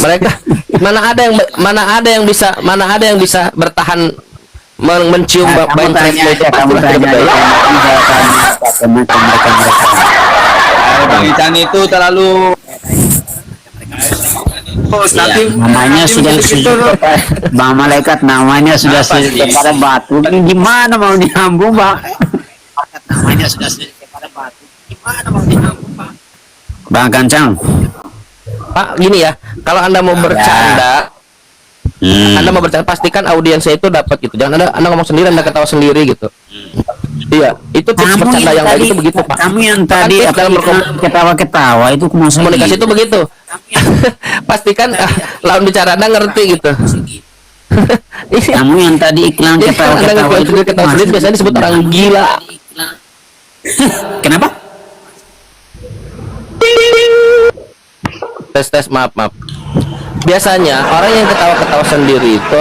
Mereka mana ada yang bisa bertahan mencium mencretnya itu kamu pastilah tidak tanya berdaya. mereka. Bang Ican itu terlalu Ya, namanya sudah Bang Malaikat namanya sudah kepada batu. Ini gimana mau nyambung, Bang? Namanya sudah kepada batu. Gimana mau nyambung, Bang? Bang Kancang. Pak, gini ya, kalau Anda mau bercanda, Anda mau bercanda, pastikan audiensnya itu dapat gitu. Jangan Anda ngomong sendiri, Anda ketawa sendiri gitu. Iya, itu tips bercanda yang baik itu begitu, Pak. Kamu yang Bahkan tadi tips dalam ketawa-ketawa itu komunikasi itu begitu. Pastikan lawan bicara Anda ngerti gitu. Iya. Kamu yang tadi iklan Anda ketawa-ketawa itu ketawa sendiri biasanya disebut orang gila. Kenapa? Tes maaf. Biasanya orang yang ketawa-ketawa sendiri itu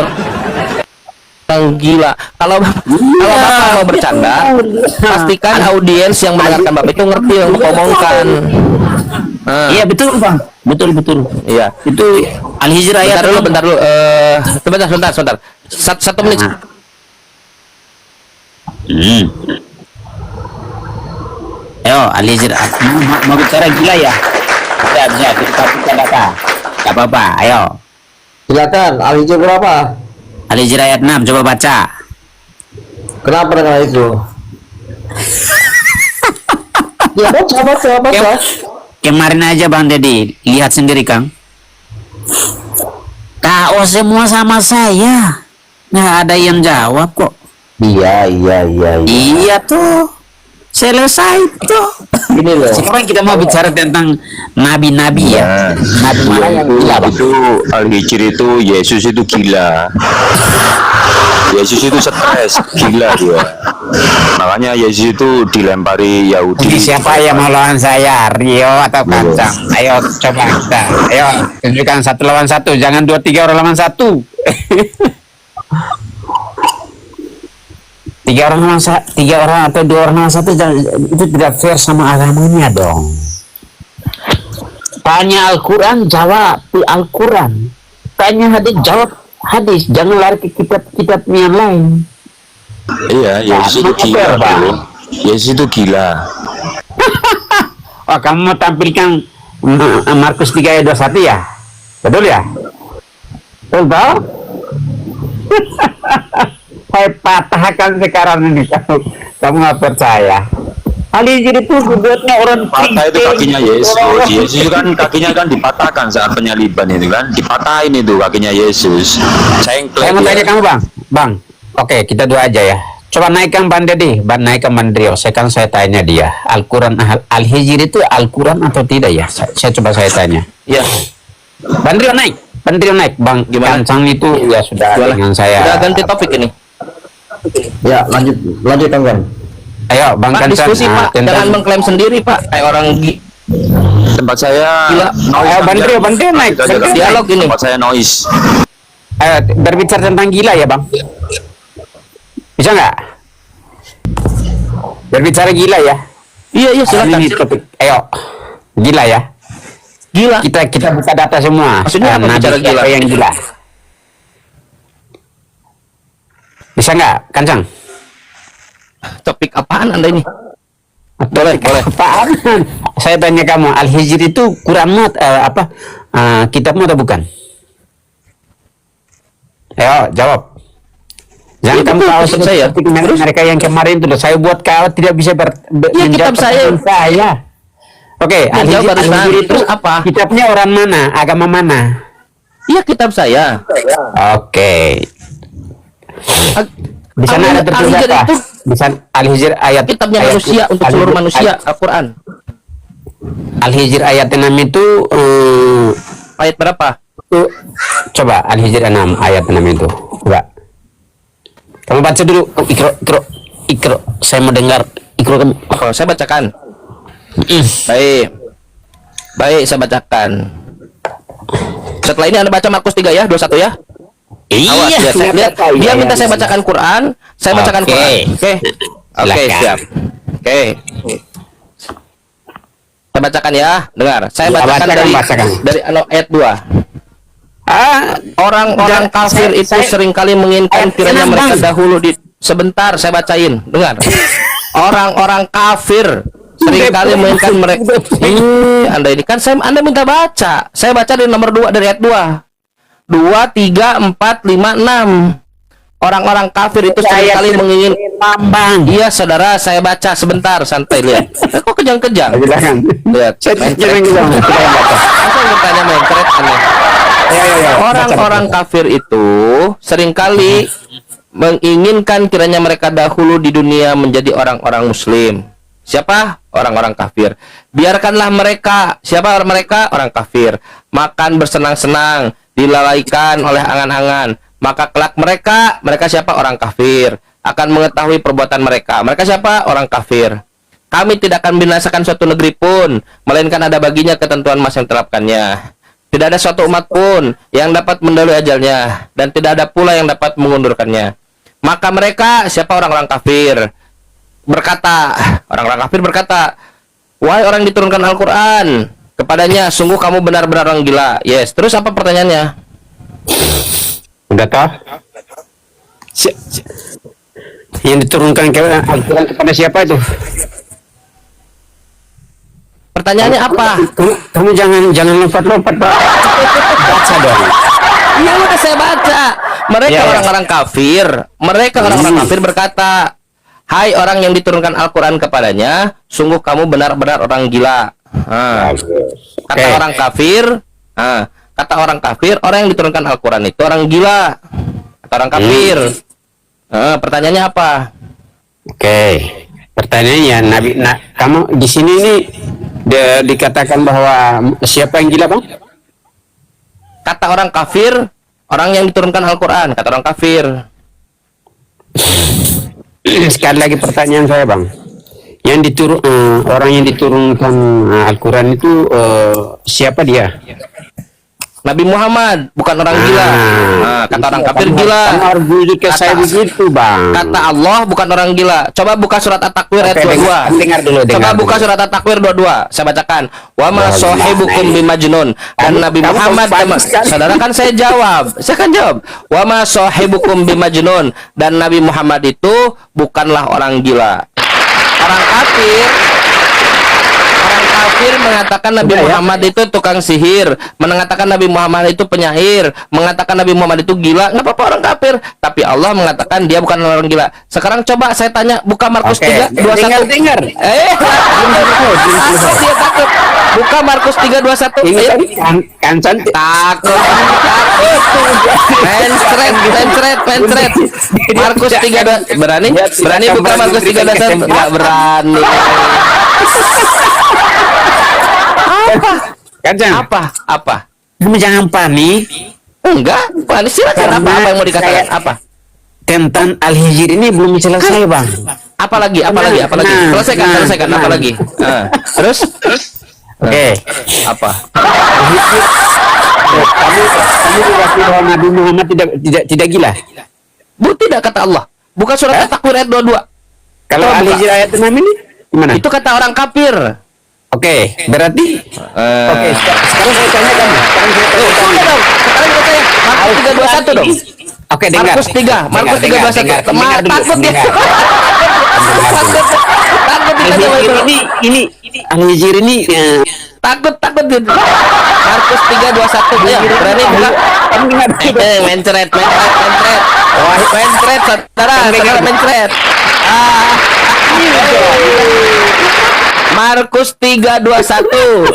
orang gila. Kalau Bapak mau bercanda, pastikan audiens yang mendengarkan Bapak itu ngerti yang Bapak omongkan. Nah, Iya betul Bang, betul. iya. Itu Al-Hijrah ayat Bentar dulu. Sebentar. Satu menit. Ayo Al-Hijrah, mau bicara gila ya? Ya bisa kita data. Gak apa-apa, ayo. Silakan, Al-Hijrah berapa? Al-Hijrah ayat 6, coba baca. Kenapa dengan itu? Ya baca. Kemarin aja Bang Dedi, lihat sendiri Kang. KO semua sama saya. Nggak ada yang jawab kok. Iya. Iya tuh. Selesai tuh. Ini loh. Sekarang kita mau bicara tentang nabi-nabi ya. Nabi mana yang gila Bang? Itu Al-Hijr itu Yesus itu gila. Yesus itu stres, gila dia. Makanya Yesus itu dilempari Jadi Yahudi. siapa yang mau lawan saya, Rio atau Kancang? Ayo coba kita, ayo tunjukkan 1 lawan 1, jangan 2-3 orang lawan 1. 3 orang atau 2 orang lawan 1, itu tidak fair sama agamanya dong. Tanya Al-Quran, jawab Al-Quran. Tanya hadis, jawab hadis. Jangan lari ke kitab-kitab yang lain. Iya, Yesus itu gila, bro. Yesus itu gila. Oh, kamu mau tampilkan Markus 3 ayat 21 ya? Betul ya? Betul toh? Saya patahkan sekarang ini, kamu nggak percaya. Ali jadi itu buatnya orang Patah itu kakinya Yesus. Yesus itu kan kakinya kan dipatahkan saat penyaliban itu kan, dipatahin itu kakinya Yesus. Saya Cengklek mau tanya dia. kamu bang. Oke, kita dua aja ya. Coba naikkan Bang Deddy, naikkan Bang Rio. Saya tanya dia, Al-Quran Al-Hijr itu Al-Quran atau tidak ya? Saya coba tanya. Ya, Bang Rio naik. Bang Gimana? Kancang itu ya sudah dengan saya. udah ganti topik ini. Ya, lanjut Kang. Ayo Bang Pak, Kancang. diskusi Pak, jangan mengklaim sendiri Pak, kayak orang Tempat saya Gila. noise. Ayo, kan, Bandrio, Jar. Bandrio naik. Itu aja, kan. Bandrio dialog ini. Tempat saya noise. Berbicara tentang gila ya Bang. Bisa nggak? Berbicara gila ya. Iya, silakan. Ini topik. Ayo, gila ya. Gila. Kita buka data semua. Maksudnya apa Nabi bicara siapa gila? yang gila? Bisa nggak, Kancang? Topik apaan Anda ini? Boleh. Apaan? Saya tanya kamu, Al-Hijr itu Quranmu kitabmu atau bukan? Ayo, jawab. Jangan Iya, kamu betul, tahu kitab saya. seperti mereka yang kemarin itu. Saya buat kau tidak bisa Iya, kitab saya. saya. Oke, Ya, jawab barusan. Al-Hijr itu Terus apa? kitabnya orang mana? Agama mana? Iya, kitab saya. Oke. Di sana ada tertulis Al-Hijr apa? itu Di sana Al-Hijr ayat kitabnya ayat- manusia untuk Al-Hijr- seluruh manusia, Al-Quran. Al-Hijr ayat 6 itu Ayat berapa? coba Al-Hijr 6 ayat 6 itu. Coba. Kamu baca dulu. Ikro. Saya mau dengar ikro kamu. Oh, saya bacakan. Baik, saya bacakan. Setelah ini Anda baca Markus 3 ya, 21 ya. Awas, Iya, dia minta saya bacakan Quran, saya bacakan Oke. Quran. Oke, Silakan. siap. Oke. Saya bacakan ya, dengar. Saya Ya, bacakan bacakan. dari ayat 2. Orang-orang kafir itu seringkali menginginkan kiranya mereka dahulu sebentar saya bacain, dengar. Orang-orang kafir seringkali menginginkan mereka. Anda ini kan Anda minta baca. Saya baca dari nomor 2 dari ayat 2. 2, 3, 4, 5, 6. Orang-orang kafir itu seringkali menginginkan. Bang. Iya saudara, saya baca sebentar, santai lihat. Kok kejang-kejang? Silakan. Lihat. Saya main jangan thread. bilang. Saya baca. Masa bertanya main thread aneh? Ya. Orang-orang kafir itu seringkali menginginkan kiranya mereka dahulu di dunia menjadi orang-orang muslim. Siapa? Orang-orang kafir. Biarkanlah mereka. Siapa mereka? Orang kafir. Makan bersenang-senang, dilalaikan oleh angan-angan. Maka kelak mereka siapa? Orang kafir, akan mengetahui perbuatan mereka. Mereka siapa? Orang kafir. Kami tidak akan binasakan suatu negeri pun, melainkan ada baginya ketentuan Mas yang terapkannya. Tidak ada suatu umat pun yang dapat mendahului ajalnya, dan tidak ada pula yang dapat mengundurkannya. Maka mereka, siapa orang-orang kafir, berkata, orang-orang kafir berkata, wahai orang yang diturunkan Al-Quran, kepadanya, sungguh kamu benar-benar orang gila. Yes, terus apa pertanyaannya? Udah tahu? Yang diturunkan ke Al-Quran kepada siapa itu? Pertanyaannya apa? Kamu jangan lompat-lompat, Pak. Baca dong. Iya udah saya baca. Mereka Iya. orang-orang kafir. Mereka orang-orang kafir berkata, hai orang yang diturunkan Al-Quran kepadanya, sungguh kamu benar-benar orang gila. Kata Oke. orang kafir. Kata orang kafir, orang yang diturunkan Al-Quran itu orang gila. Kata orang kafir. Pertanyaannya apa? Oke. Pertanyaannya, kamu di sini ini dikatakan bahwa siapa yang gila, Bang? Kata orang kafir, orang yang diturunkan Al-Quran. Kata orang kafir. Sekali lagi pertanyaan saya, Bang. Orang yang diturunkan Al-Quran itu siapa dia? Nabi Muhammad, bukan orang gila. Nah, kata orang kafir gila. Harus ke saya begitu, Bang. Kata Allah bukan orang gila. Coba buka surat At-Takwir ayat 22. Dengar dulu. Coba buka surat At-Takwir 22. Saya bacakan. Wa ma sahibukum bimajnun. Dan Nabi Muhammad, saudara kan saya jawab. Saya kan jawab. Wa ma sahibukum bimajnun. Dan Nabi Muhammad itu bukanlah orang gila. Orang kafir mengatakan Nabi Muhammad itu tukang sihir, mengatakan Nabi Muhammad itu penyair, mengatakan Nabi Muhammad itu gila. Nggak apa-apa orang kafir, tapi Allah mengatakan dia bukan orang gila. Sekarang coba saya tanya, buka Markus 3:21. Dengar. Dia takut. Buka Markus 3:21. Kancan Takut. Mencret. Markus 3:21. Berani buka Markus 3:21? Nggak berani. Kancan. Apa? Kamu jangan panik. Enggak, panik. Silakan. Apa yang mau dikatakan? Apa? Tentang Al-Hijr ini belum selesai, Bang. Apalagi? Selesaikan. Apalagi? Terus? Oke. Apa? Kamu berarti bahwa Nabi Muhammad tidak gila. Tidak, kata Allah. Buka surat At-Takwir ayat 22. Kalau Al-Hijr ayat 6 ini gimana? Itu kata orang kafir. Oke, berarti oke, sekarang saya tanya kamu. Sekarang kita tanya Markus 3:21 dong. Oke, dengar. Markus 3:21. Takut dia. Takut dia. Ini Al-Hijr ini Takut dia. Markus 3:21. Ya, berani buka. Mencret. Saudara mencret. Markus 3:21.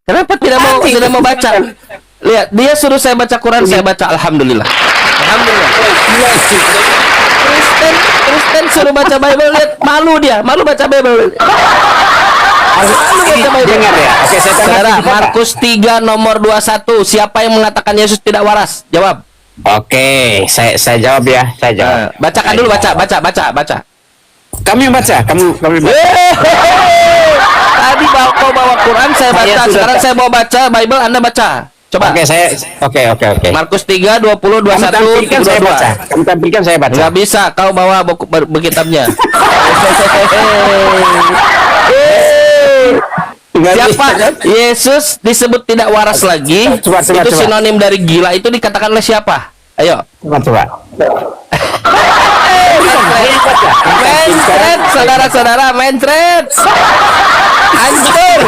Kenapa tidak mau baca? Lihat, dia suruh saya baca Quran, saya baca alhamdulillah. Kristen suruh baca Bible, lihat malu baca Bible. dengar ya. Oke, saya tanya. Saudara, Markus 3 nomor 21. Siapa yang mengatakan Yesus tidak waras? Jawab. Oke, saya jawab ya. Saya jawab. Bacakan dulu, baca. Kamu yang baca, kamu baca. Tadi kau bawa Quran, saya baca. Sekarang saya mau baca Bible, Anda baca. Coba. Oke. Markus 3, 20, 21, 22. Kamu tampilkan saya baca. Nggak bisa, kau bawa buku kitabnya. Siapa? Yesus disebut tidak waras lagi. Coba. Itu sinonim dari gila. Itu dikatakan oleh siapa? Ayo. Coba. Mencret, saudara-saudara, mencret. Hancur.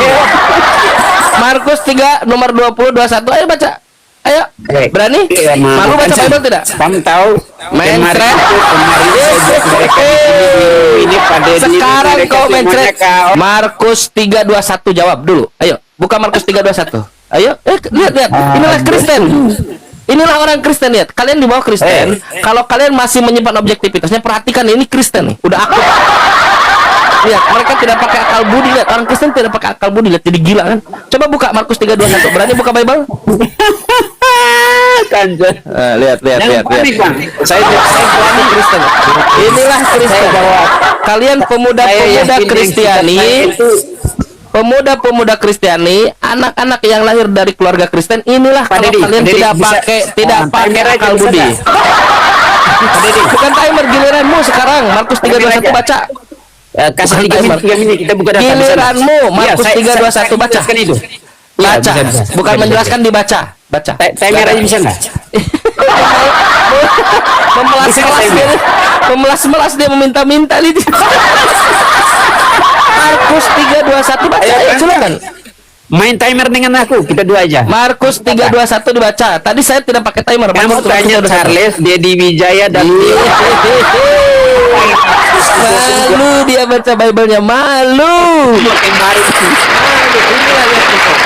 Markus 3 nomor 20, 21. Ayo baca. Ayo. Berani? Malu baca Bible tidak? Kamu tahu Mencret. Ini Sekarang kau mencret. Markus 3:21 jawab dulu. Ayo, buka Markus 3:21. Ayo, lihat. Inilah Kristen. Inilah orang Kristen, lihat. Kalian di bawah Kristen. Kalau kalian masih menyimpan objektivitasnya, perhatikan ini Kristen nih. Udah akut. Lihat, mereka tidak pakai akal budi. Lihat, orang Kristen tidak pakai akal budi. Lihat, jadi gila kan? Coba buka Markus 3:21. Berani buka Bible? Lihat. Saya berani Kristen. Inilah Kristen. Kalian pemuda-pemuda Kristiani. Pemuda-pemuda Kristiani, anak-anak yang lahir dari keluarga Kristen, inilah kalau kalian tidak pakai akal budi. Bukan timer, giliranmu sekarang. Markus 3:21 baca. Kasih 3 menit kita buka data. Giliranmu, Markus 3:21 baca. Baca. Bukan menjelaskan, dibaca. Baca. Timer aja bisa nggak? Memelas dia meminta-minta nih. Markus 3:21 baca. Ayo, silakan. Main timer dengan aku, kita dua aja. Markus 3:21 dibaca. Tadi saya tidak pakai timer. Kamu tanya Charles, Dedi Wijaya dan malu dia baca Bible-nya, malu.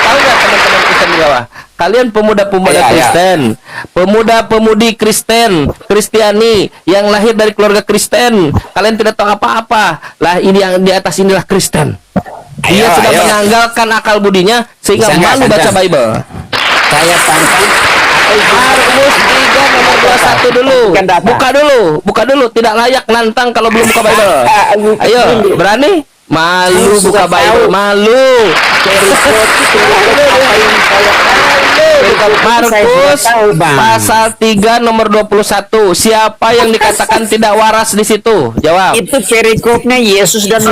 Tahu nggak teman-teman Kristen di bawah? Kalian pemuda-pemuda Kristen, pemuda-pemudi Kristen, Kristiani yang lahir dari keluarga Kristen. Kalian tidak tahu apa-apa. Lah, ini yang di atas inilah Kristen. Dia sudah menanggalkan akal budinya sehingga malu baca Bible. Saya tantang Markus 3 nomor 21 dulu. Bukan data. Buka dulu. Tidak layak nantang kalau belum buka Bible. Ayo, berani? Malu buka Bible, malu. Markus pasal 3 nomor 21. Siapa yang dikatakan tidak waras di situ? Jawab. Itu perikopnya Yesus dan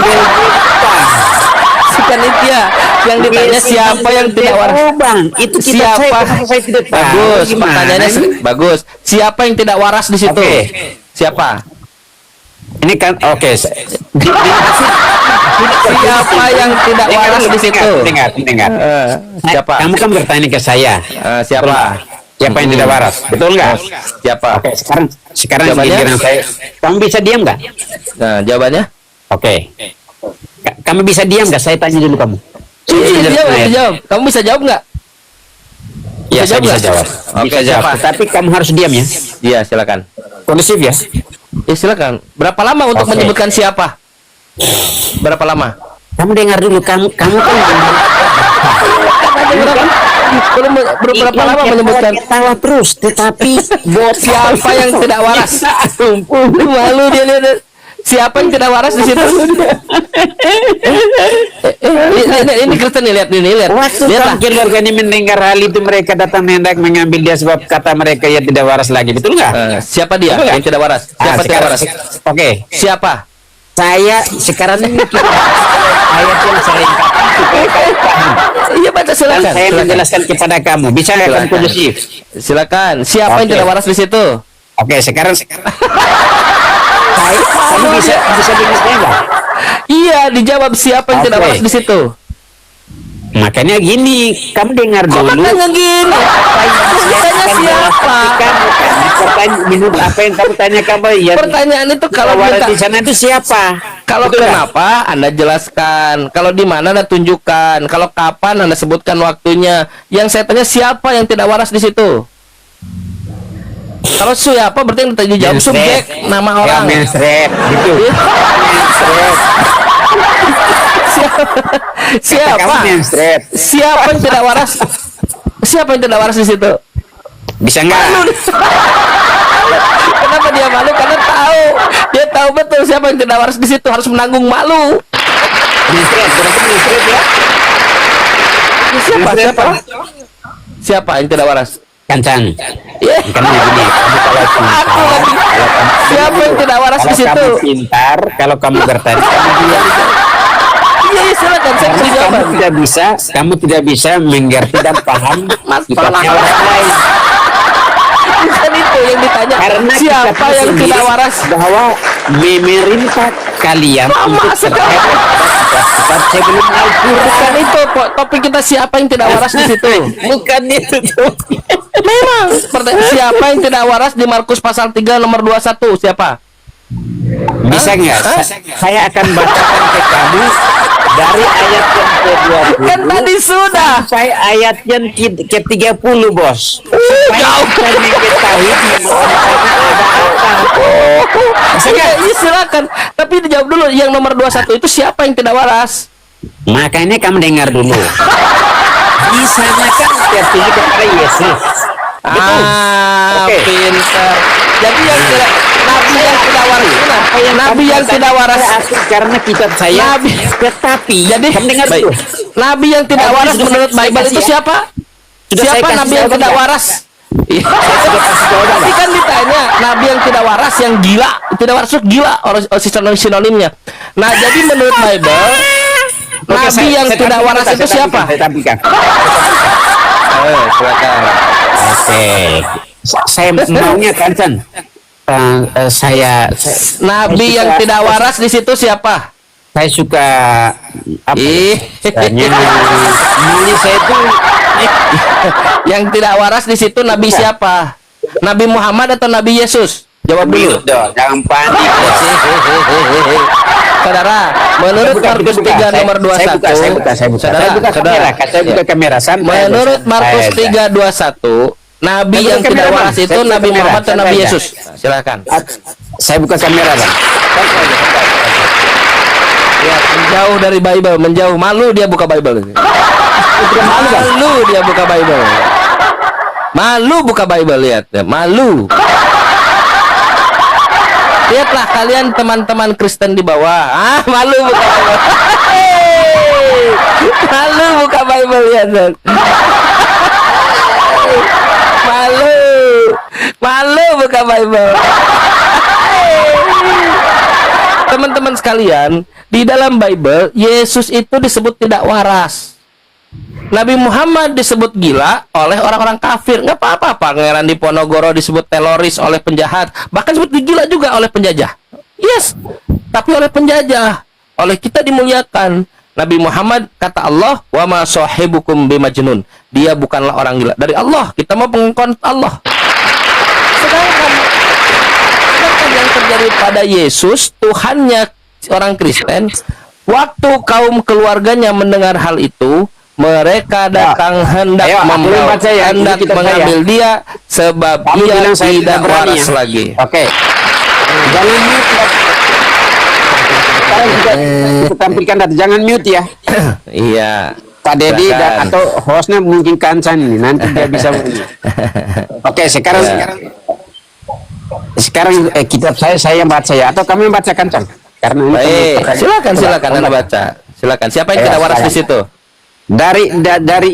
Bukan itu ya. Yang ditanya siapa yang tidak waras? Bang, itu kita Siapa? saya tidak tahu. Bagus, Gimana pertanyaannya ini? bagus. Siapa yang tidak waras di situ? Oke. Siapa? Ini kan oke. Siapa yang tidak waras di situ? Dengar. Siapa? Kamu kan bertanya ke saya. Siapa? Siapa yang tidak waras? Betul nggak? Siapa? Oke, sekarang Jawabannya? giliran saya. Kamu bisa diam nggak? Nah, jawabannya? Oke. Kamu bisa diam nggak? Saya tanya dulu kamu. Bisa jawab. Kamu bisa jawab nggak? Ya, Bisa saya bisa jawab jawab. nggak? Bisa Oke, jawab. siapa? Tapi kamu harus diam ya. Iya, silakan. Kondusif ya. Ya, silakan. Berapa lama untuk Oke. menyebutkan siapa? Berapa lama? Kamu dengar dulu. Kamu kan. Berapa lama menyebutkan Ketawa terus, tetapi buat siapa yang tidak waras? Malu dia lihat. Siapa yang tidak waras di situ? Ini Kristen nih, lihat. Waktu Lihatlah. keluarga ini mendengar hal itu, mereka datang hendak mengambil dia sebab kata mereka ia tidak waras lagi, betul nggak? Siapa dia Betul nggak? yang tidak waras? Siapa tidak waras? Oke, Siapa? saya sekarang ini ayat yang saya ingkatkan supaya kamu paham. Iya, baca Dan silakan. saya menjelaskan kepada kamu. Bisa nggak kamu Silakan. kondusif? Silakan. Siapa yang Oke. tidak waras di situ? Oke, sekarang kamu bisa dengar saya nggak? Iya, dijawab siapa yang tidak Oke. waras di situ. Makanya gini, kamu dengar Kok dulu. makanya gini? Tanya siapa? Menurut apa yang kamu tanya kamu ya? Pertanyaan itu kalau waras minta, di sana itu siapa? kalau Betul nggak? kenapa Anda jelaskan, kalau di mana Anda tunjukkan, kalau kapan Anda sebutkan waktunya. Yang saya tanya siapa yang tidak waras di situ? Kalau siapa berarti yang ditanya jawab subjek, nama orang. Ya, mensret, gitu. Mensret. Siapa? Kamu mensret. Siapa yang tidak waras? Siapa yang tidak waras di situ? Bisa nggak? Kenapa dia malu? Karena dia tahu betul siapa yang tidak waras di situ, harus menanggung malu. Mensret, berarti mensret ya? Siapa yang tidak waras? Kancan. Ya. Karena begini, kamu kalau pintar, Aku lagi. Siapa yang tidak waras di kalau situ? kamu pintar, kalau kamu bertanya, kamu bilang, Iya, silakan. Saya beri kamu jawaban. kamu tidak bisa mengerti dan paham sifatnya orang lain. Bukan itu yang ditanya. Karena Siapa kita yang sendiri tidak waras? bahwa memerintah kalian untuk terkait sifat sebelum Al-Quran. Bukan itu kok. Topik kita siapa yang tidak waras di situ. Bukan itu tuh. Memang. Siapa yang tidak waras di Markus pasal 3 nomor 21? Siapa? Bisa nggak? Saya akan bacakan ke kamu dari ayat yang ke-20 Kan tadi sudah. sampai ayat yang ke-30, bos. Supaya kita mengetahui di mana ada apa. Iya, silakan. Tapi dijawab dulu yang nomor 21 itu siapa yang tidak waras? Makanya kamu dengar dulu. Di sana kan tertuju kepada Yesus. Betul. Oke. Pintar. Jadi yang tidak nabi yang tidak waras. Nabi yang tidak waras. Karena kitab saya. Nabi. Tetapi Jadi kamu dengar baik. dulu. Nabi yang tidak Nabi waras sudah menurut saya Bible kasih itu ya. siapa? Sudah saya Siapa kasih nabi yang jawaban tidak nggak? waras? Iya. Sudah kasih jawaban Tadi nggak? kan ditanya nabi yang tidak waras yang gila, tidak waras itu gila orang sinonimnya. Nah, jadi menurut Bible Oke, nabi yang saya tidak tampilkan, waras saya itu siapa? Saya tampilkan. Silakan. Oke. Saya maunya Kancan. Saya Nabi yang suka- tidak waras di situ siapa? saya suka apa? Ih. Ini saya tuh Yang tidak waras di situ nabi siapa? Nabi Muhammad atau Nabi Yesus? Jawab dulu. Minut dong, jangan panik. Saudara, menurut Buka, Markus buka. 3 nomor 21. Saya buka. Saudara, Saya buka saudara. kamera, saya buka kamera. Santai, Menurut bos. Markus Saya- 3:21, nabi Saya buka yang tidak kamera, waras Bang. itu Saya buka Nabi kamera, Muhammad atau santai Nabi aja. Yesus? Silakan. Saya buka kamera, Bang. Ya, menjauh dari Bible, menjauh. Malu dia buka Bible. Bukan malu, Bang. Malu dia buka Bible. Malu buka Bible, lihat ya, malu. Lihatlah kalian teman-teman Kristen di bawah. Malu buka Bible. Malu buka Bible, lihat. Malu. Malu buka Bible. Teman-teman sekalian, di dalam Bible Yesus itu disebut tidak waras. Nabi Muhammad disebut gila oleh orang-orang kafir. Nggak apa-apa, Pangeran Diponegoro disebut teroris oleh penjahat, bahkan disebut gila juga oleh penjajah. Yes, tapi oleh penjajah, oleh kita dimuliakan. Nabi Muhammad, kata Allah, wa ma sahibukum bimajnun, dia bukanlah orang gila. Dari Allah, kita mau pengkon Allah. Sedangkan yang terjadi pada Yesus, Tuhannya orang Kristen, waktu kaum keluarganya mendengar hal itu, mereka datang hendak mengambil dia sebab Kamu ia bilang saya tidak tidak berani, waras ya? lagi. Oke. Jangan mute. Sekarang kita tampilkan data. Jangan mute ya. Iya. Pak Dedi Silakan. atau hostnya mungkin Kancan ini, nanti dia bisa bunyi. Oke, sekarang kitab saya baca ya, atau kami baca Kancan? Karena ini Baik, silakan Anda baca. Silakan. Siapa yang Ya, tidak waras saya. di situ? Dari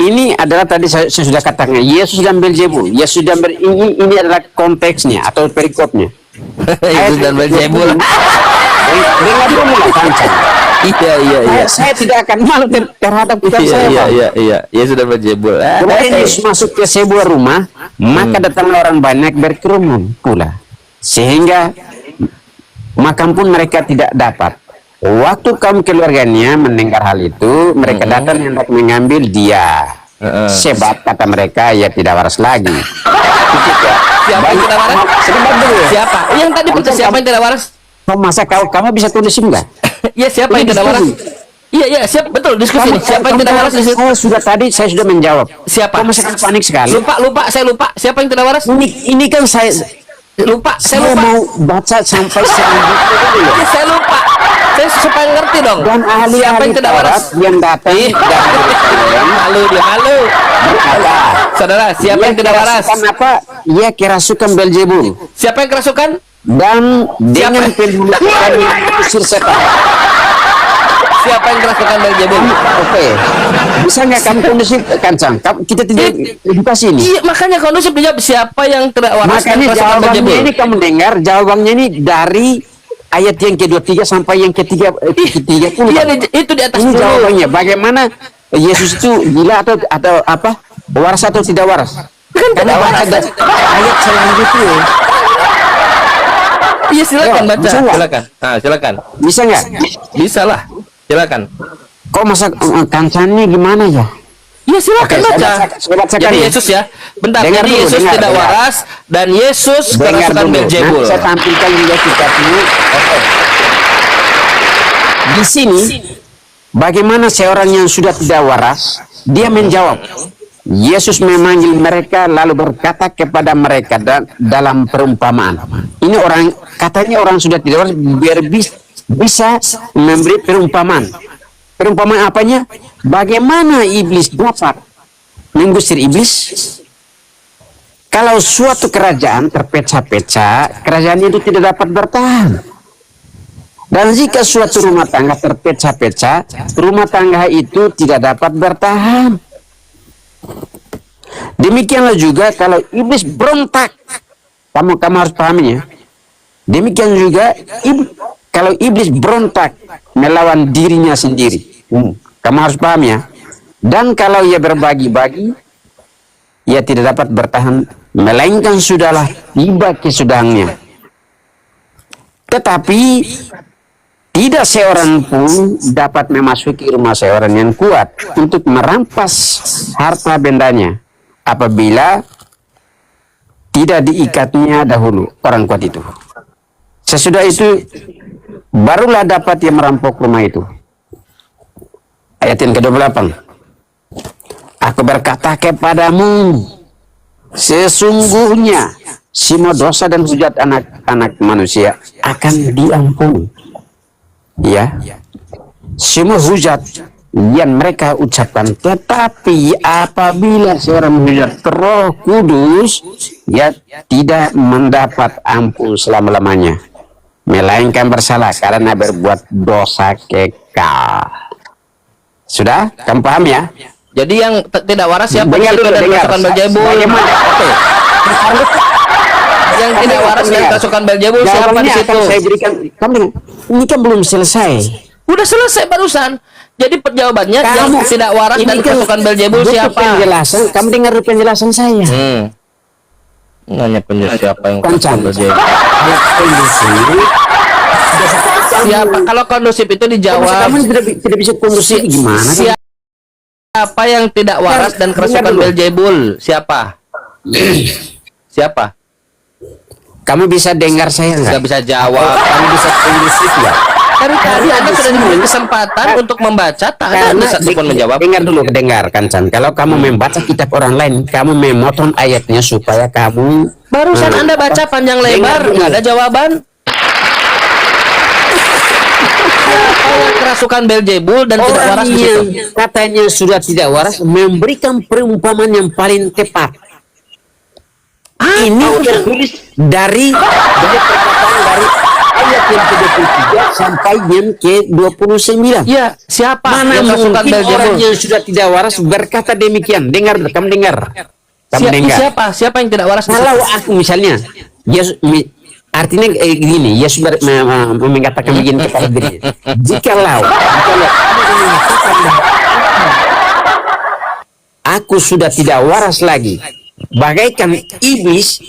ini adalah tadi saya sudah katakan Yesus dan Beelzebul. Yesus dan ini adalah konteksnya atau perikopnya. Yesus dan Beelzebul. Dengar dulu lah Kancan. Iya. Saya tidak akan malu terhadap kitab saya. Pak. Iya. Yesus dan Beelzebul. Kemudian Yesus masuk ke sebuah rumah, maka datanglah orang banyak berkerumun pula, sehingga makan pun mereka tidak dapat. Waktu kaum keluarganya mendengar hal itu, mereka datang hendak mengambil dia. Sebab kata mereka, ya tidak waras lagi. Siapa yang tidak waras? Sebentar dulu. Siapa? Yang tadi betul siapa yang tidak waras? Masa kamu bisa tulis enggak? Iya, siapa yang tidak waras? Iya, siap, betul, diskusi nih. Siapa yang tidak waras di situ? Saya sudah menjawab. Siapa? Kamu sekarang panik sekali. Saya lupa. Siapa yang tidak waras? Ini kan saya Saya lupa. mau baca sampai selanjutnya dulu. Iya, saya lupa. Saya supaya ngerti dong. Dan Siapa ahli-ahli yang tidak waras? Taurat yang datang Ih, malu dia, malu. berkata, Saudara, siapa yang tidak waras? Apa? Ia kerasukan Beelzebul Siapa yang kerasukan? dan dengan penghulukan usir setan. Siapa yang kerasukan Beelzebul? Oke, bisa nggak kamu kondusif Kancang? Kita tidak edukasi ini. Iya, makanya kondusif dijawab siapa yang tidak waras dan Makanya kerasukan jawabannya Beelzebul. ini kamu dengar, jawabannya ini dari ayat yang ke-23 sampai yang ke-30. Iya, itu di atas Ini dulu. jawabannya. Bagaimana Yesus itu gila atau apa? Waras atau tidak waras? Kan tidak Kamu baca waras. ayat selanjutnya. Iya, silakan Ya, baca. bisa nggak? Silakan. Silakan. Bisa nggak? Bisa lah. Silakan. Kok masa kancannya gimana ya? Iya, silakan Oke, baca. saya bacakan Jadi ya. Yesus ya. Bentar, Dengar jadi dulu, Yesus dengar, tidak dengar. waras dan Yesus Dengar kerasukan dulu. Beelzebul. Nanti saya tampilkan juga kitabnya. Oke. Di sini, bagaimana seorang yang sudah tidak waras, dia menjawab. Yesus memanggil mereka lalu berkata kepada mereka dalam perumpamaan. Ini katanya orang sudah tidak waras biar bisa memberi perumpamaan. Perumpamaan apanya? Bagaimana iblis dapat mengusir iblis? Kalau suatu kerajaan terpecah-pecah, kerajaannya itu tidak dapat bertahan. Dan jika suatu rumah tangga terpecah-pecah, rumah tangga itu tidak dapat bertahan. Demikianlah juga kalau iblis berontak. Kamu harus pahami ya. Demikian juga kalau iblis berontak melawan dirinya sendiri. Kamu harus paham ya. Dan kalau ia berbagi-bagi, ia tidak dapat bertahan, melainkan sudahlah tiba kesudahannya. Tetapi tidak seorang pun dapat memasuki rumah seorang yang kuat untuk merampas harta bendanya apabila tidak diikatnya dahulu orang kuat itu. Sesudah itu barulah dapat ia merampok rumah itu. Ayat yang ke-28. Aku berkata kepadamu, sesungguhnya semua dosa dan hujat anak-anak manusia akan diampuni. Ya, semua hujat yang mereka ucapkan. Tetapi apabila seorang melihat Roh Kudus, ya tidak mendapat ampun selama-lamanya, melainkan bersalah karena berbuat dosa kekal. Sudah? Kamu paham ya? Jadi yang tidak waras siapa? Dengar dulu, dan dengar. kerasukan Beelzebul. Bagaimana? Oke. Yang tidak waras dan kerasukan Beelzebul siapa di Jawabannya situ? akan saya berikan. Kamu dengar, ini kan belum selesai. Udah selesai barusan. Jadi jawabannya yang tidak waras ini dan kan kerasukan Beelzebul butuh siapa? penjelasan. Kamu dengar dulu penjelasan saya. Nanya penjelasan siapa yang Kancang. kerasukan Beelzebul? Siapa? Kalau kondusif itu dijawab. Kamu tidak bisa kondusif gimana? Kan? Siapa yang tidak waras dan kerasukan Beelzebul? Siapa? Siapa? Kamu bisa dengar saya Nggak nggak? bisa jawab. Kamu bisa kondusif ya? Dari tadi Anda sudah diberi kesempatan untuk membaca, tak ada Anda satupun menjawab. Dengar dulu, dengar Kancan. Kalau kamu membaca kitab orang lain, kamu memotong ayatnya supaya kamu Barusan Anda baca panjang lebar, Dengar dulu. nggak ada jawaban. Siapa yang kerasukan Beelzebul dan tidak orang waras di yang situ? katanya sudah tidak waras memberikan perumpamaan yang paling tepat. Ini tertulis dari perkataan dari ayat yang ke-23 sampai yang ke-29. Ya, siapa Mana yang kerasukan mungkin orang Beelzebul? yang sudah tidak waras berkata demikian? Dengar, kamu dengar. Kamu dengar. Siapa? Siapa yang tidak waras di situ? Kalau aku misalnya, artinya gini, Yesus mengatakan begini kepada dirinya. Jikalau kamu mengatakan bahwa aku sudah tidak waras lagi, bagaikan iblis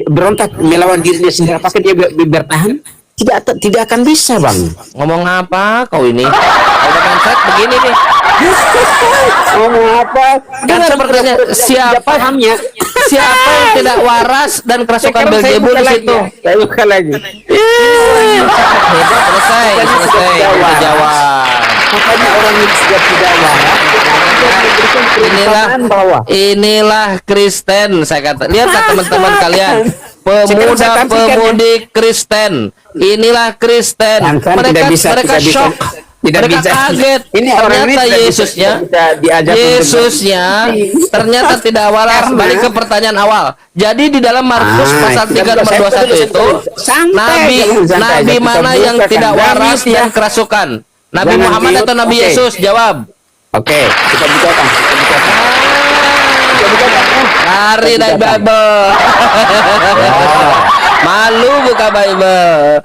berontak melawan dirinya sendiri, apakah dia bertahan? Tidak akan bisa, Bang. Ngomong apa kau ini? Ada konsep begini nih. Ngomong apa? Dengar pertanyaan, siapa pahamnya? Siapa yang tidak waras dan kerasukan Beelzebul di situ? Saya buka lagi. Hebat, selesai, dijawab. Makanya orang yang sudah tidak waras Inilah Kristen, saya kata. Lihatlah teman-teman kalian, pemuda-pemudi Kristen. Inilah Kristen. Mereka shock. Mereka kaget. Ini orang ternyata ini Yesusnya ternyata tidak waras. Balik ke pertanyaan awal. Jadi di dalam Markus pasal 3 nomor 21 itu nabi mana yang tidak waras dan kerasukan? Nabi Muhammad atau Nabi Yesus? Jawab. Oke, kita bicarakan. Cari dari Bible. Malu buka Bible.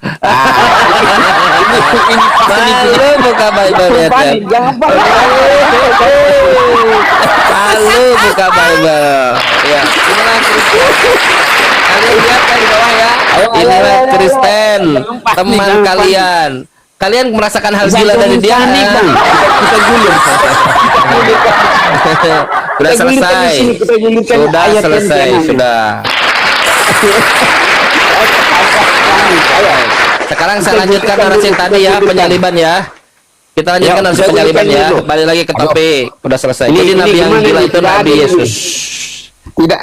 Malu buka Bible, lihat ya. Malu buka Bible. Ya, inilah Kristen. Kalian lihat kan di bawah ya. Inilah Kristen, teman kalian. Kalian merasakan hal gila dari dia. Kita gulir. Sudah selesai. Sudah selesai. Sudah. Sekarang saya lanjutkan narasi tadi ya, penyaliban ya. Kita lanjutkan narasi penyaliban ya. Balik lagi ke topik. Udah selesai. Jadi nabi yang gila itu Nabi Yesus. Tidak.